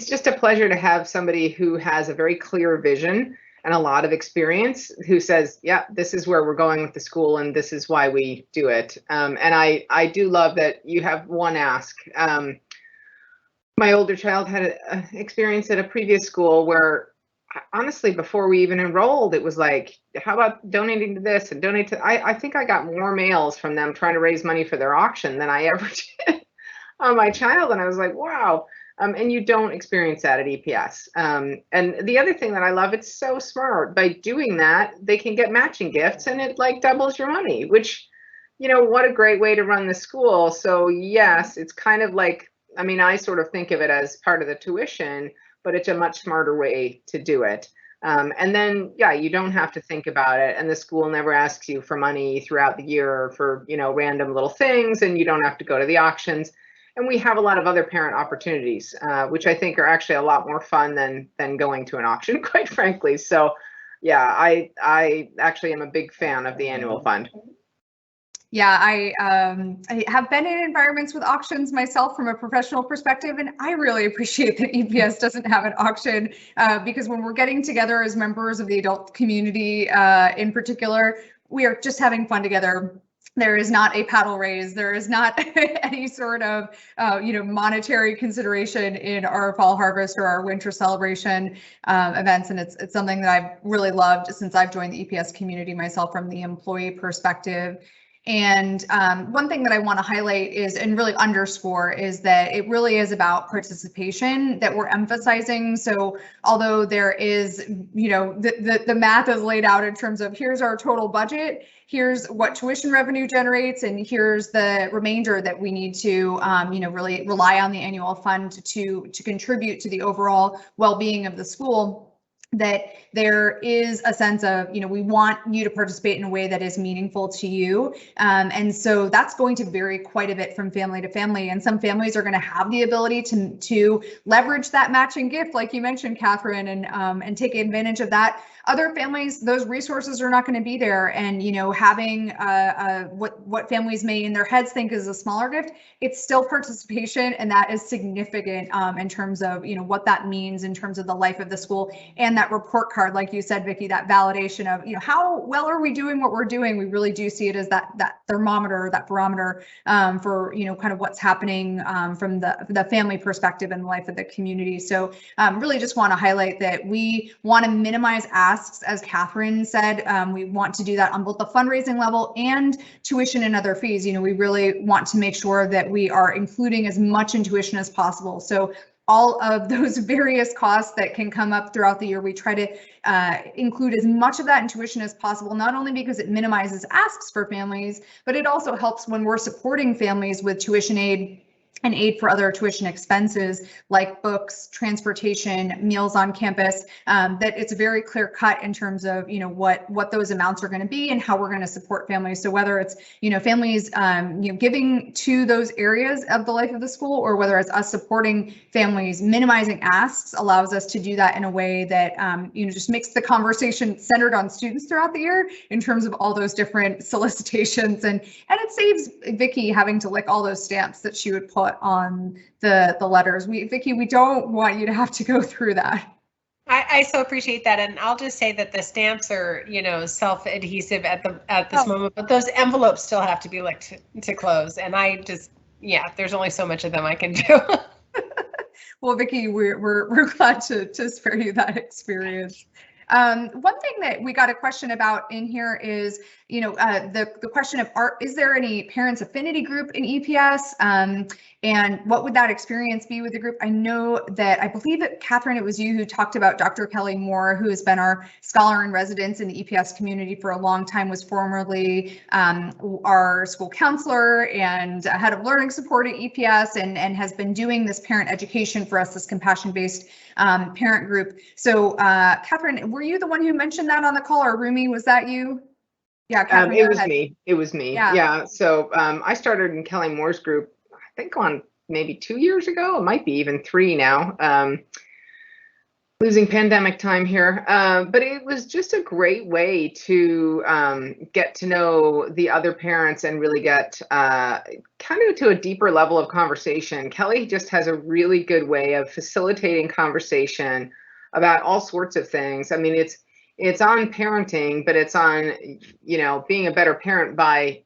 just a pleasure to have somebody who has a very clear vision and a lot of experience who says, yeah, this is where we're going with the school and this is why we do it. And I do love that you have one ask. My older child had an experience at a previous school where honestly, before we even enrolled, it was like, how about donating to this and donate to, I think I got more mails from them trying to raise money for their auction than I ever did on my child. And I was like, wow. And you don't experience that at EPS. And the other thing that I love, it's so smart. By doing that, they can get matching gifts and it like doubles your money, which, what a great way to run the school. So yes, it's kind of like, I sort of think of it as part of the tuition, but it's a much smarter way to do it. And then, yeah, you don't have to think about it. And the school never asks you for money throughout the year for, random little things, and you don't have to go to the auctions. And we have a lot of other parent opportunities, which I think are actually a lot more fun than going to an auction, quite frankly. So yeah, I actually am a big fan of the annual fund. Yeah, I have been in environments with auctions myself from a professional perspective, and I really appreciate that EPS doesn't have an auction because when we're getting together as members of the adult community in particular, we are just having fun together. There is not a paddle raise. There is not any sort of, monetary consideration in our fall harvest or our winter celebration events. And it's something that I've really loved since I've joined the EPS community myself from the employee perspective. And one thing that I want to highlight is, and really underscore, is that it really is about participation that we're emphasizing. So although there is, the math is laid out in terms of here's our total budget, here's what tuition revenue generates, and here's the remainder that we need to, really rely on the annual fund to contribute to the overall well-being of the school, that there is a sense of, we want you to participate in a way that is meaningful to you. And so that's going to vary quite a bit from family to family. And some families are going to have the ability to leverage that matching gift, like you mentioned, Catherine, and take advantage of that. Other families, those resources are not going to be there. And, having what families may in their heads think is a smaller gift, it's still participation. And that is significant in terms of, what that means in terms of the life of the school. And that report card, like you said, Vicki, that validation of, how well are we doing what we're doing? We really do see it as that thermometer, that barometer for, kind of what's happening from the family perspective and the life of the community. So really just want to highlight that we want to minimize asks, as Catherine said. We want to do that on both the fundraising level and tuition and other fees. We really want to make sure that we are including as much in tuition as possible. So all of those various costs that can come up throughout the year, we try to include as much of that in tuition as possible, not only because it minimizes asks for families, but it also helps when we're supporting families with tuition aid and aid for other tuition expenses like books, transportation, meals on campus, that it's very clear cut in terms of, what those amounts are going to be and how we're going to support families. So whether it's, families, giving to those areas of the life of the school, or whether it's us supporting families, minimizing asks allows us to do that in a way that, just makes the conversation centered on students throughout the year in terms of all those different solicitations. And it saves Vicki having to lick all those stamps that she would put on the letters. Vicki, we don't want you to have to go through that. I so appreciate that, and I'll just say that the stamps are, self-adhesive at this moment, but those envelopes still have to be licked to close, and I just, there's only so much of them I can do. Well, Vicki, we're glad to spare you that experience. One thing that we got a question about in here is, the question of, is there any parents affinity group in EPS? And what would that experience be with the group? I know that, I believe that Catherine, it was you who talked about Dr. Kelly Moore, who has been our scholar in residence in the EPS community for a long time, was formerly our school counselor and head of learning support at EPS, and has been doing this parent education for us, this compassion-based parent group. So Catherine, were you the one who mentioned that on the call, or Rumi, was that you? Yeah, Catherine, It was me. Yeah. So I started in Kelly Moore's group, I think on maybe 2 years ago. It might be even 3 now. Losing pandemic time here. But it was just a great way to get to know the other parents and really get kind of to a deeper level of conversation. Kelly just has a really good way of facilitating conversation about all sorts of things. I mean, it's on parenting, but it's on, being a better parent by,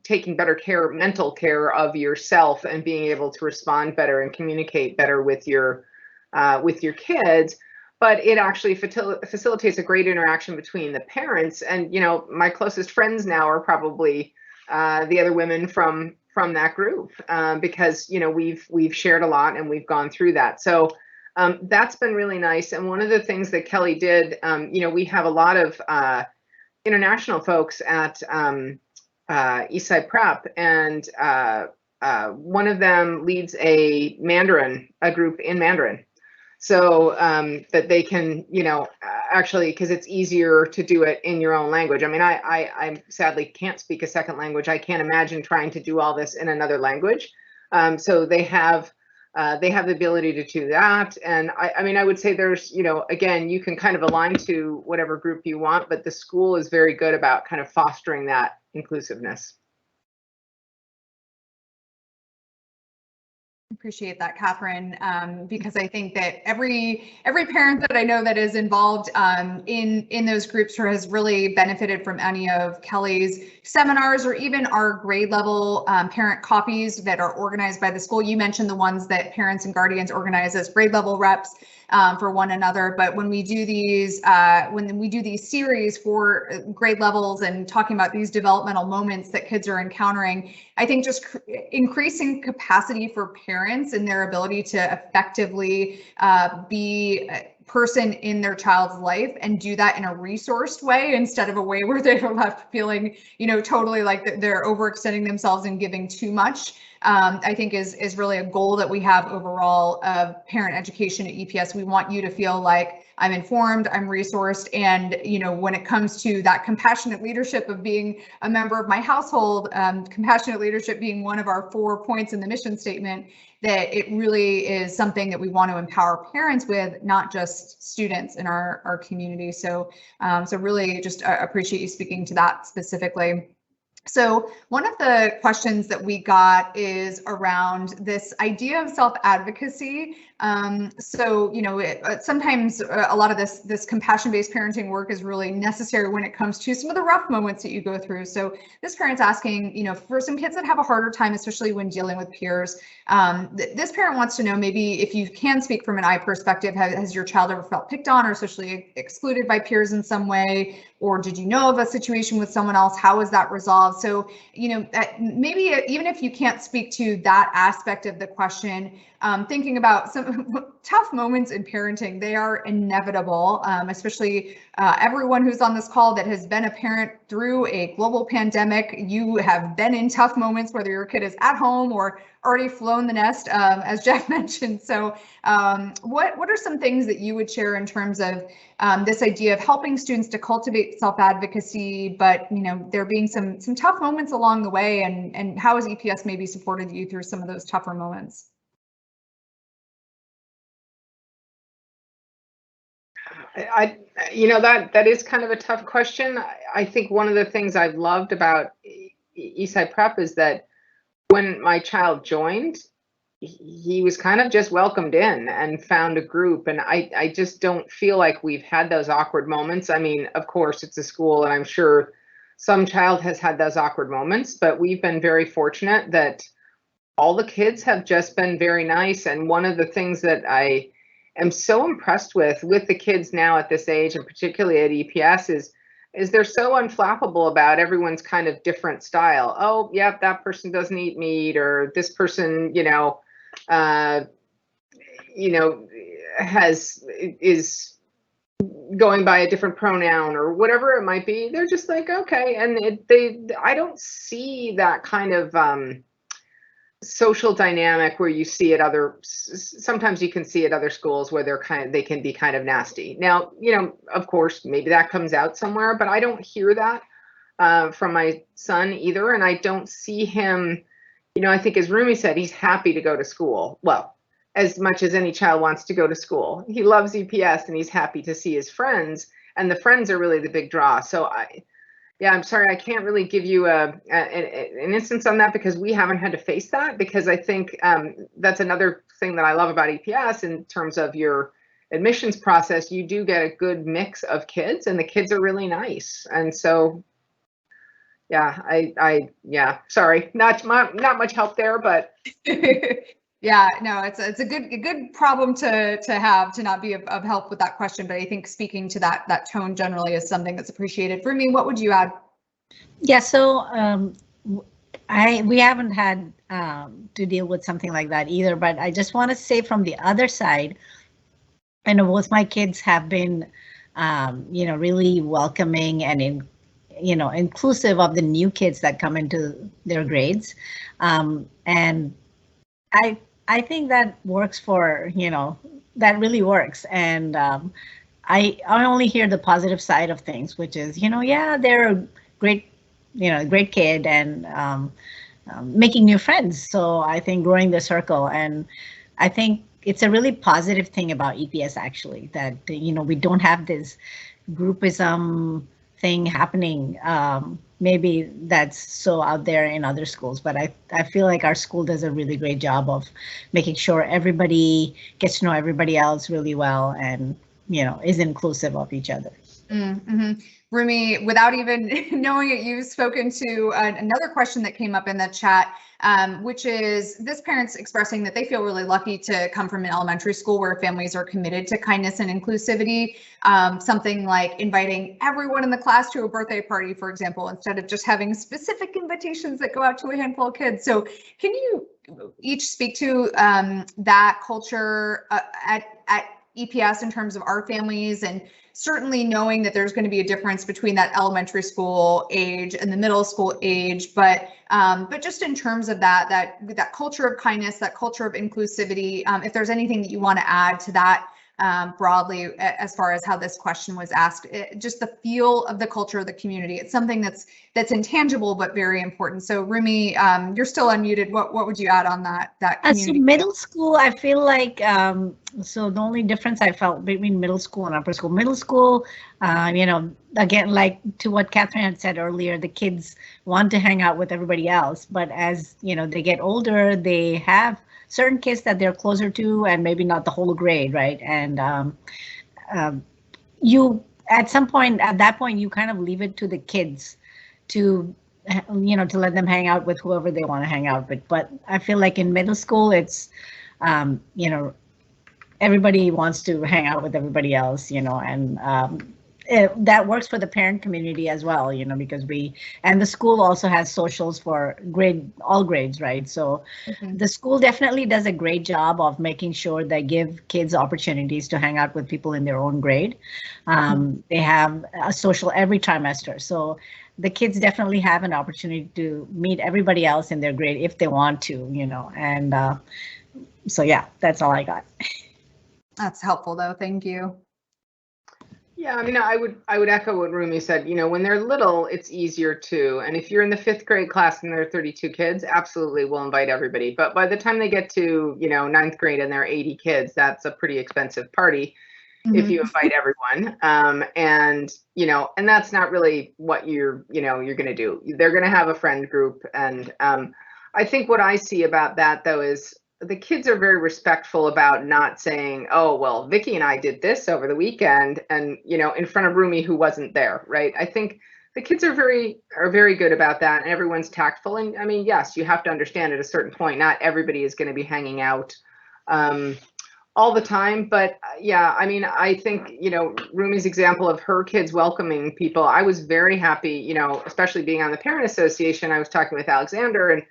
taking better mental care of yourself and being able to respond better and communicate better with your kids. But it actually facilitates a great interaction between the parents. And, my closest friends now are probably the other women from that group, because, we've shared a lot and we've gone through that. So that's been really nice. And one of the things that Kelly did, we have a lot of international folks at Eastside Prep, and one of them leads a group in Mandarin. So that they can, actually, because it's easier to do it in your own language. I mean, I sadly can't speak a second language. I can't imagine trying to do all this in another language. So they have the ability to do that. And I mean, I would say there's, again, you can kind of align to whatever group you want, but the school is very good about kind of fostering that inclusiveness. Appreciate that, Catherine, because I think that every parent that I know that is involved in those groups or has really benefited from any of Kelly's seminars, or even our grade level parent coffees that are organized by the school. You mentioned the ones that parents and guardians organize as grade level reps. for one another. But when we do these series for grade levels and talking about these developmental moments that kids are encountering, I think just increasing capacity for parents and their ability to effectively be a person in their child's life and do that in a resourced way instead of a way where they're left feeling, totally like they're overextending themselves and giving too much. I think is really a goal that we have overall of parent education at EPS. We want you to feel like I'm informed, I'm resourced, and when it comes to that compassionate leadership of being a member of my household, compassionate leadership being one of our 4 points in the mission statement, that it really is something that we want to empower parents with, not just students in our community. So really just appreciate you speaking to that specifically. So one of the questions that we got is around this idea of self-advocacy. Sometimes a lot of this compassion-based parenting work is really necessary when it comes to some of the rough moments that you go through. So this parent's asking, for some kids that have a harder time, especially when dealing with peers, this parent wants to know, maybe if you can speak from an I perspective, has your child ever felt picked on or socially excluded by peers in some way? Or did you know of a situation with someone else? How was that resolved? So, maybe even if you can't speak to that aspect of the question, thinking about some tough moments in parenting, they are inevitable, especially everyone who's on this call that has been a parent through a global pandemic. You have been in tough moments, whether your kid is at home or already flown the nest, as Jeff mentioned. So what are some things that you would share in terms of this idea of helping students to cultivate self-advocacy, but there being some tough moments along the way, and how has EPS maybe supported you through some of those tougher moments? That is kind of a tough question. I think one of the things I've loved about Eastside Prep is that when my child joined, he was kind of just welcomed in and found a group. And I just don't feel like we've had those awkward moments. I mean, of course, it's a school, and I'm sure some child has had those awkward moments, but we've been very fortunate that all the kids have just been very nice. And one of the things that I am so impressed with the kids now at this age, and particularly at EPS, is they're so unflappable about everyone's kind of different style. Oh, yeah, that person doesn't eat meat, or this person, is going by a different pronoun or whatever it might be. They're just like, okay. And I don't see that kind of social dynamic where you see it sometimes you can see at other schools where they can be kind of nasty. Now, of course, maybe that comes out somewhere, but I don't hear that from my son either. And I don't see him, I think as Rumi said, he's happy to go to school. Well, as much as any child wants to go to school. He loves EPS and he's happy to see his friends, and the friends are really the big draw. So I'm sorry, I can't really give you an instance on that because we haven't had to face that, because I think that's another thing that I love about EPS in terms of your admissions process. You do get a good mix of kids, and the kids are really nice. And so, sorry, not much help there, but. Yeah, no, it's a good problem to have, to not be of help with that question. But I think speaking to that tone generally is something that's appreciated. For me, what would you add? Yeah, so we haven't had to deal with something like that either. But I just want to say from the other side, and both my kids have been, really welcoming and inclusive of the new kids that come into their grades, and I think that works for, that really works. And I only hear the positive side of things, which is, they're a great, great kid, and making new friends. So I think growing the circle, and I think it's a really positive thing about EPS actually, that, we don't have this groupism thing happening. Maybe that's so out there in other schools, but I feel like our school does a really great job of making sure everybody gets to know everybody else really well, and is inclusive of each other. Mm-hmm. Rumi, without even knowing it, you've spoken to another question that came up in the chat which is this parent's expressing that they feel really lucky to come from an elementary school where families are committed to kindness and inclusivity. Something like inviting everyone in the class to a birthday party, for example, instead of just having specific invitations that go out to a handful of kids. So can you each speak to that culture at EPS in terms of our families, and certainly knowing that there's going to be a difference between that elementary school age and the middle school age, but just in terms of that culture of kindness, that culture of inclusivity, if there's anything that you want to add to that broadly as far as how this question was asked, just the feel of the culture of the community. It's something that's intangible but very important. So Rumi, you're still unmuted. What would you add on that community? So middle school, I feel like so the only difference I felt between middle school and upper school, middle school, again, like to what Catherine had said earlier, the kids want to hang out with everybody else, but as they get older, they have certain kids that they're closer to, and maybe not the whole grade, right? And you at that point you kind of leave it to the kids to to let them hang out with whoever they want to hang out with. But I feel like in middle school, it's everybody wants to hang out with everybody else, and that works for the parent community as well, because and the school also has socials for all grades, right? So the school definitely does a great job of making sure they give kids opportunities to hang out with people in their own grade. They have a social every trimester, so the kids definitely have an opportunity to meet everybody else in their grade if they want to, and so yeah, that's all I got. That's helpful though, thank you. Yeah, I mean, I would echo what Rumi said. When they're little, it's easier too. And if you're in the 5th grade class and there are 32 kids, absolutely we'll invite everybody. But by the time they get to 9th grade and there are 80 kids, that's a pretty expensive party if you invite everyone. And that's not really what you're going to do. They're going to have a friend group. And I think what I see about that though is the kids are very respectful about not saying, oh, well, Vicki and I did this over the weekend, and, in front of Rumi who wasn't there, right? I think the kids are very good about that, and everyone's tactful. And I mean, yes, you have to understand at a certain point, not everybody is going to be hanging out all the time. But yeah, I mean, I think, Rumi's example of her kids welcoming people, I was very happy, especially being on the parent association. I was talking with Alexander, and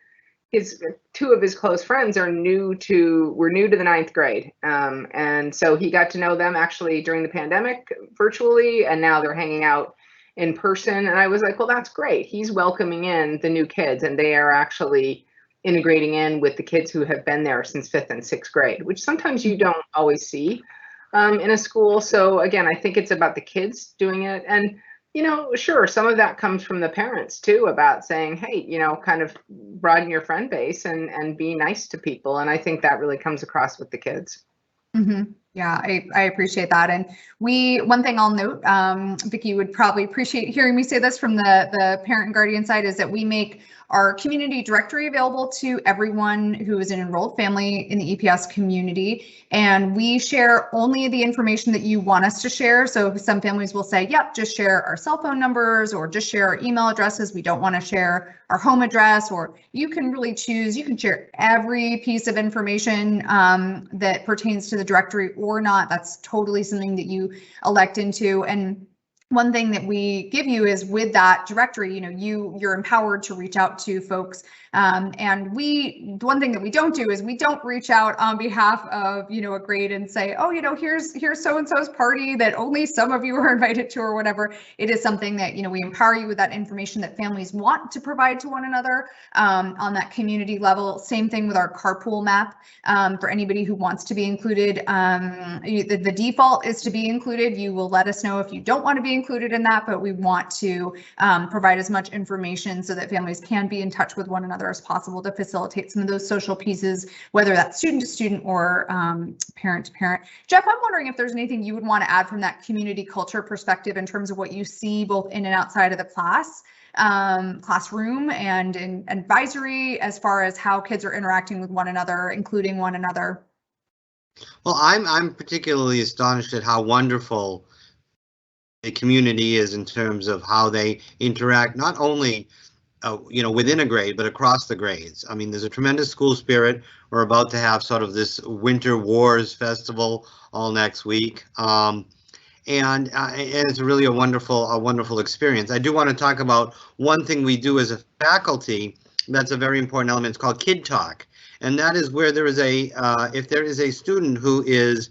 two of his close friends were new to the 9th grade. And so he got to know them actually during the pandemic virtually, and now they're hanging out in person. And I was like, well, that's great. He's welcoming in the new kids, and they are actually integrating in with the kids who have been there since 5th and 6th grade, which sometimes you don't always see in a school. So again, I think it's about the kids doing it. And sure, some of that comes from the parents too, about saying, hey, kind of broaden your friend base and be nice to people. And I think that really comes across with the kids. Yeah, I appreciate that. And one thing I'll note, Vicki would probably appreciate hearing me say this from the parent and guardian side, is that we make our community directory available to everyone who is an enrolled family in the EPS community. And we share only the information that you want us to share. So some families will say, yep, just share our cell phone numbers or just share our email addresses. We don't want to share our home address, or you can really choose, you can share every piece of information that pertains to the directory or not. That's totally something that you elect into. And one thing that we give you is with that directory, you're empowered to reach out to folks. And one thing that we don't do is we don't reach out on behalf of, a grade and say, oh, here's so-and-so's party that only some of you are invited to or whatever. It is something that, we empower you with that information that families want to provide to one another on that community level. Same thing with our carpool map for anybody who wants to be included. The default is to be included. You will let us know if you don't want to be included in that, but we want to provide as much information so that families can be in touch with one another as possible to facilitate some of those social pieces, whether that's student to student or parent to parent. Jeff, I'm wondering if there's anything you would want to add from that community culture perspective in terms of what you see both in and outside of the classroom and in advisory, as far as how kids are interacting with one another, including one another. Well, I'm particularly astonished at how wonderful a community is in terms of how they interact, not only within a grade, but across the grades. I mean, there's a tremendous school spirit. We're about to have sort of this Winter Wars festival all next week. And it's really a wonderful experience. I do want to talk about one thing we do as a faculty that's a very important element. It's called Kid Talk. And that is where there is if there is a student who is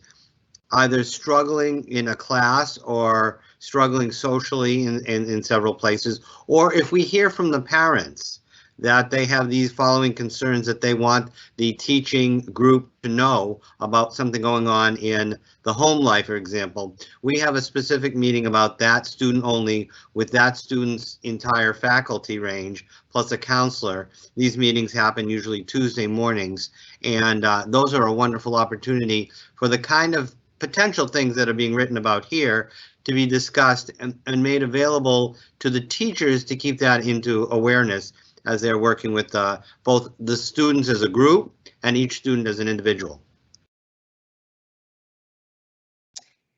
either struggling in a class or struggling socially in several places, or if we hear from the parents that they have these following concerns that they want the teaching group to know about something going on in the home life, for example, we have a specific meeting about that student only with that student's entire faculty range, plus a counselor. These meetings happen usually Tuesday mornings, and those are a wonderful opportunity for the kind of potential things that are being written about here to be discussed and made available to the teachers to keep that into awareness as they're working with both the students as a group and each student as an individual.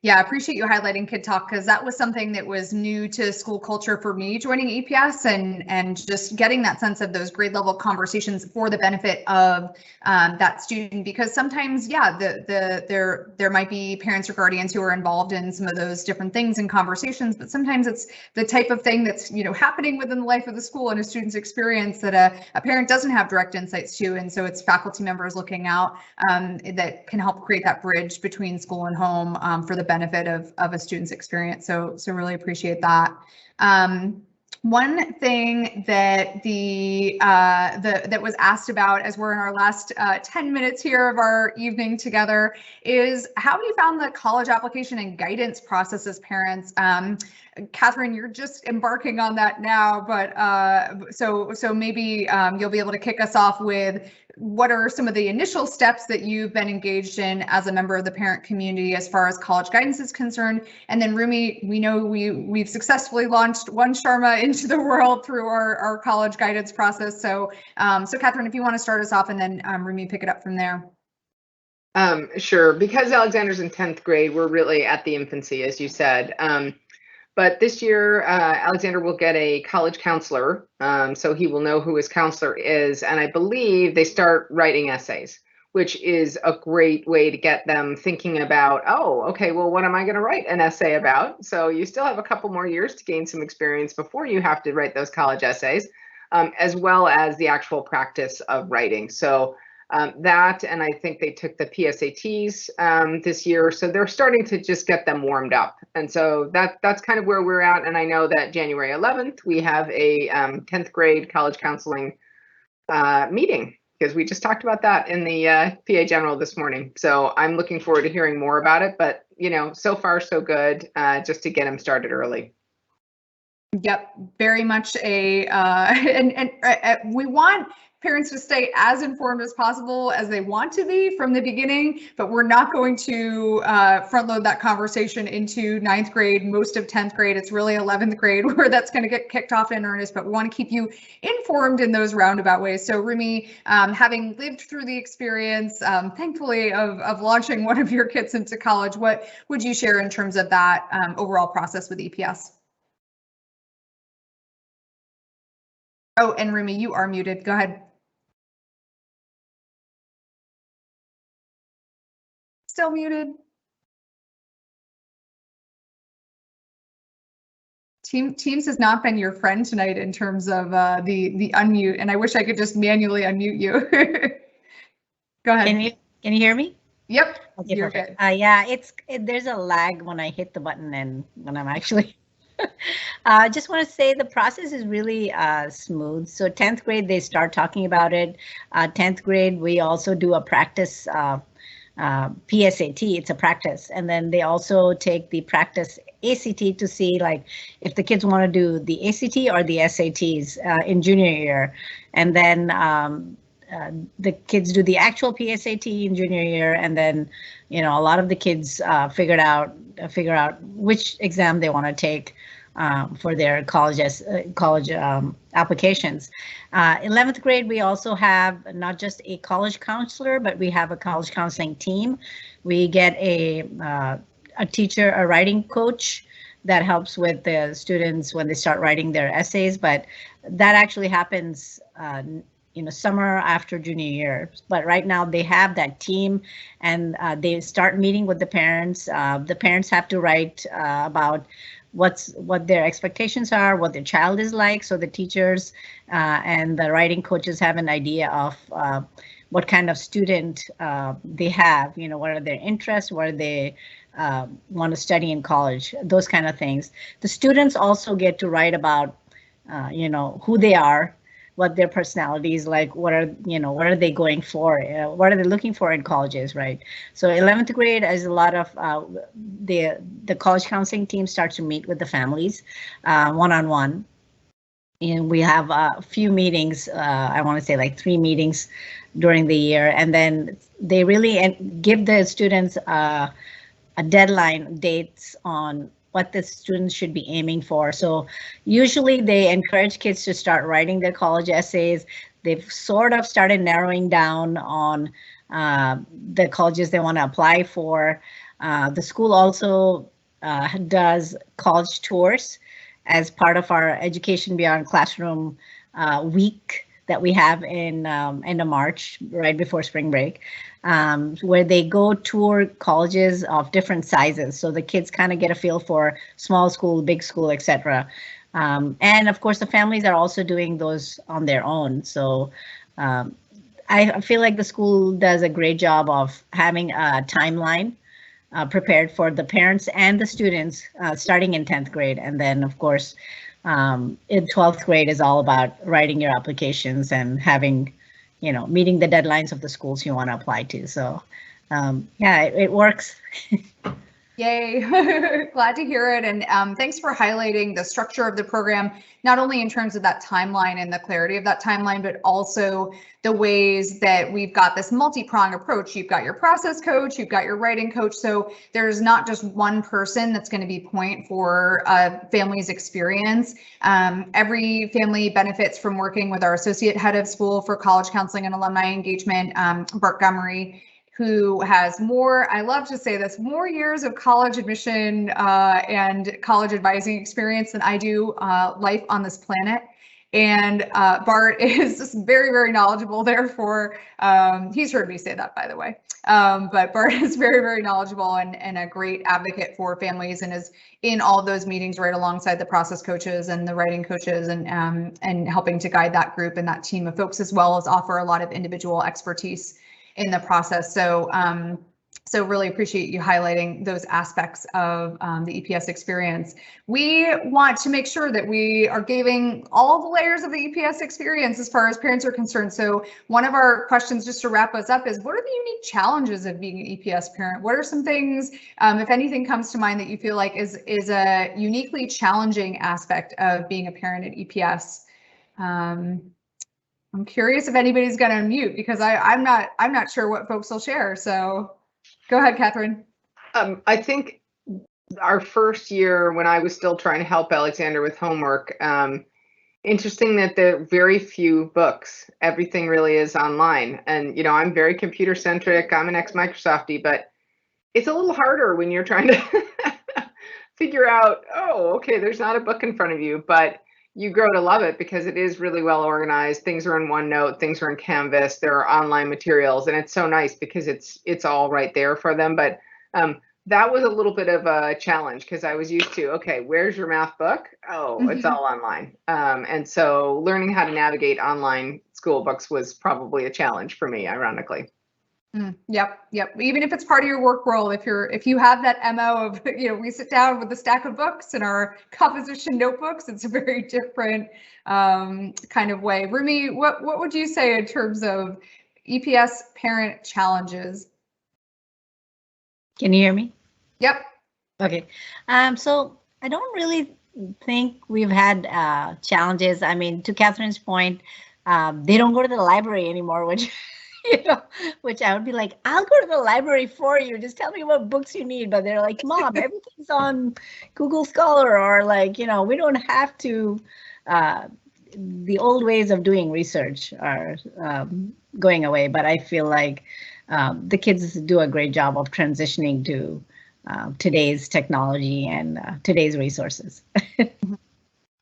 Yeah, I appreciate you highlighting Kid Talk, because that was something that was new to school culture for me joining EPS, and just getting that sense of those grade level conversations for the benefit of that student, because sometimes, yeah, there might be parents or guardians who are involved in some of those different things and conversations, but sometimes it's the type of thing that's happening within the life of the school and a student's experience that a parent doesn't have direct insights to, and so it's faculty members looking out that can help create that bridge between school and home for the benefit of a student's experience. So really appreciate that. One thing that that was asked about as we're in our last 10 minutes here of our evening together is, how have you found the college application and guidance process as parents? Catherine, you're just embarking on that now, but so maybe you'll be able to kick us off with what are some of the initial steps that you've been engaged in as a member of the parent community as far as college guidance is concerned. And then Rumi, we know we've successfully launched One Sharma into the world through our college guidance process. So Catherine, if you want to start us off, and then Rumi pick it up from there. Sure. Because Alexander's in 10th grade, we're really at the infancy, as you said. But this year, Alexander will get a college counselor, so he will know who his counselor is. And I believe they start writing essays, which is a great way to get them thinking about, oh, okay, well, what am I going to write an essay about? So you still have a couple more years to gain some experience before you have to write those college essays, as well as the actual practice of writing. So that, and I think they took the PSATs this year, so they're starting to just get them warmed up. And so that's kind of where we're at. And I know that January 11th, we have a 10th grade college counseling meeting, because we just talked about that in the PA General this morning. So I'm looking forward to hearing more about it, but so far so good, just to get them started early. Yep, very much and we want parents to stay as informed as possible as they want to be from the beginning, but we're not going to front load that conversation into 9th grade, most of 10th grade. It's really 11th grade where that's going to get kicked off in earnest, but we want to keep you informed in those roundabout ways. So Rumi, having lived through the experience, thankfully, of launching one of your kids into college, what would you share in terms of that overall process with EPS? Oh, and Rumi, you are muted. Go ahead. Still muted. Teams has not been your friend tonight in terms of the unmute, and I wish I could just manually unmute you. Go ahead. Can you hear me? Yep. Okay, perfect. Yeah, there's a lag when I hit the button and when I'm actually. I just want to say the process is really smooth. So 10th grade, they start talking about it. 10th grade, we also do a practice PSAT. It's a practice. And then they also take the practice ACT to see like if the kids want to do the ACT or the SATs in junior year. And then the kids do the actual PSAT in junior year. And then, a lot of the kids figure out which exam they want to take for their college applications. 11th grade, we also have not just a college counselor, but we have a college counseling team. We get a teacher, a writing coach, that helps with the students when they start writing their essays, but that actually happens summer after junior year. But right now they have that team, and they start meeting with the parents. The parents have to write about what their expectations are, what their child is like, so the teachers and the writing coaches have an idea of what kind of student they have, what are their interests, what they want to study in college, those kind of things. The students also get to write about who they are, what their personality is like, what are they going for, what are they looking for in colleges, right? So 11th grade is a lot of the college counseling team starts to meet with the families one-on-one, and we have a few meetings. I want to say like 3 meetings during the year, and then they really give the students a deadline, dates on what the students should be aiming for. So usually they encourage kids to start writing their college essays. They've sort of started narrowing down on the colleges they want to apply for. The school also does college tours as part of our Education Beyond Classroom week that we have in end of March, right before spring break, where they go tour colleges of different sizes. So the kids kind of get a feel for small school, big school, etc. And of course, the families are also doing those on their own. So I feel like the school does a great job of having a timeline prepared for the parents and the students starting in 10th grade. And then, of course, in 12th grade is all about writing your applications and having, meeting the deadlines of the schools you want to apply to. So yeah, it works. Yay, glad to hear it. And thanks for highlighting the structure of the program, not only in terms of that timeline and the clarity of that timeline, but also the ways that we've got this multi-pronged approach. You've got your process coach, you've got your writing coach. So there's not just one person that's going to be point for a family's experience. Every family benefits from working with our associate head of school for college counseling and alumni engagement, Bart Gomery, who has more, I love to say this, more years of college admission and college advising experience than I do life on this planet. And Bart is just very, very knowledgeable. Therefore, he's heard me say that, by the way. But Bart is very, very knowledgeable and a great advocate for families, and is in all of those meetings right alongside the process coaches and the writing coaches, and helping to guide that group and that team of folks, as well as offer a lot of individual expertise in the process. So so really appreciate you highlighting those aspects of the EPS experience. We want to make sure that we are giving all the layers of the EPS experience as far as parents are concerned. So one of our questions, just to wrap us up, is what are the unique challenges of being an EPS parent? What are some things, if anything comes to mind, that you feel like is a uniquely challenging aspect of being a parent at EPS? I'm curious if anybody's going to unmute, because I'm not sure what folks will share. So go ahead, Catherine. I think our first year, when I was still trying to help Alexander with homework, interesting that there are very few books. Everything really is online. And, I'm very computer centric. I'm an ex-Microsoftie, but it's a little harder when you're trying to figure out, oh, okay, there's not a book in front of you, but you grow to love it because it is really well organized. Things are in OneNote, things are in Canvas, there are online materials, and it's so nice because it's all right there for them. But that was a little bit of a challenge, because I was used to, okay, where's your math book? Oh, it's all online. And so learning how to navigate online school books was probably a challenge for me, ironically. Yep. Even if it's part of your work role, if you have that MO of, we sit down with a stack of books and our composition notebooks, it's a very different kind of way. Rumi, what would you say in terms of EPS parent challenges? Can you hear me? Yep. Okay. So I don't really think we've had challenges. I mean, to Catherine's point, they don't go to the library anymore, which which I would be like, I'll go to the library for you. Just tell me what books you need. But they're like, Mom, everything's on Google Scholar, or like, we don't have to. The old ways of doing research are going away. But I feel like the kids do a great job of transitioning to today's technology and today's resources.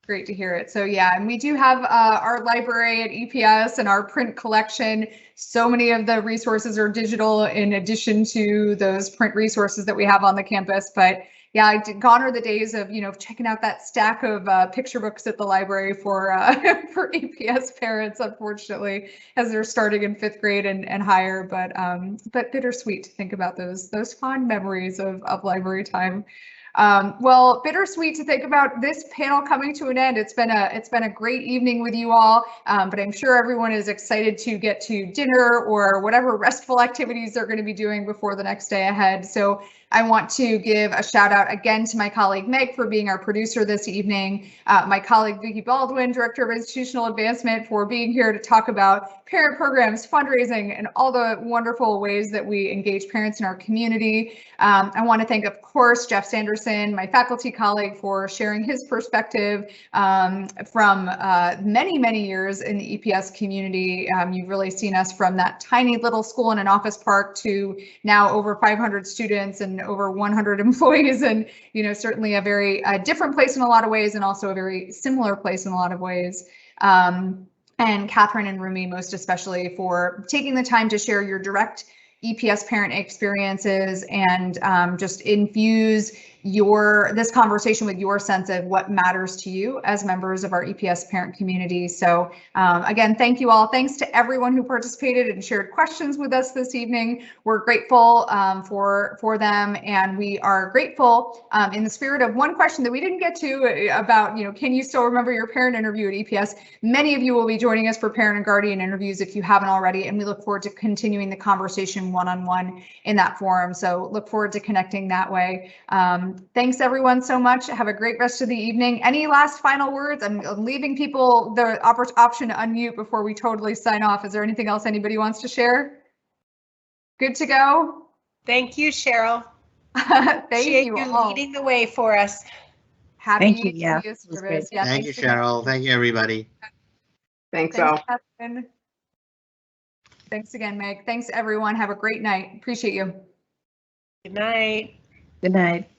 Great to hear it. So yeah, and we do have our library at EPS and our print collection. So many of the resources are digital in addition to those print resources that we have on the campus. But yeah, gone are the days of, checking out that stack of picture books at the library for for EPS parents, unfortunately, as they're starting in 5th grade and higher. But bittersweet to think about those fond memories of library time. Well, bittersweet to think about this panel coming to an end. It's been a great evening with you all, but I'm sure everyone is excited to get to dinner or whatever restful activities they're going to be doing before the next day ahead. So I want to give a shout out again to my colleague Meg for being our producer this evening, my colleague Vicki Baldwin, Director of Institutional Advancement, for being here to talk about parent programs, fundraising, and all the wonderful ways that we engage parents in our community. I want to thank, of course, Jeff Sanderson, my faculty colleague, for sharing his perspective from many, many years in the EPS community. You've really seen us from that tiny little school in an office park to now over 500 students and over 100 employees, and certainly a very different place in a lot of ways, and also a very similar place in a lot of ways. And Catherine and Rumi, most especially, for taking the time to share your direct EPS parent experiences and just infuse this conversation with your sense of what matters to you as members of our EPS parent community. So again, thank you all. Thanks to everyone who participated and shared questions with us this evening. We're grateful for them, and we are grateful in the spirit of one question that we didn't get to about, can you still remember your parent interview at EPS? Many of you will be joining us for parent and guardian interviews if you haven't already, and we look forward to continuing the conversation one-on-one in that forum. So look forward to connecting that way. Thanks everyone so much. Have a great rest of the evening. Any last final words? I'm leaving people the option to unmute before we totally sign off. Is there anything else anybody wants to share? Good to go? Thank you, Cheryl. Thank you all. Leading the way for us. Happy Thank you. Yeah, service. Yeah, thank you, Cheryl. Again. Thank you, everybody. Thanks all. Catherine. Thanks again, Meg. Thanks everyone. Have a great night. Appreciate you. Good night. Good night.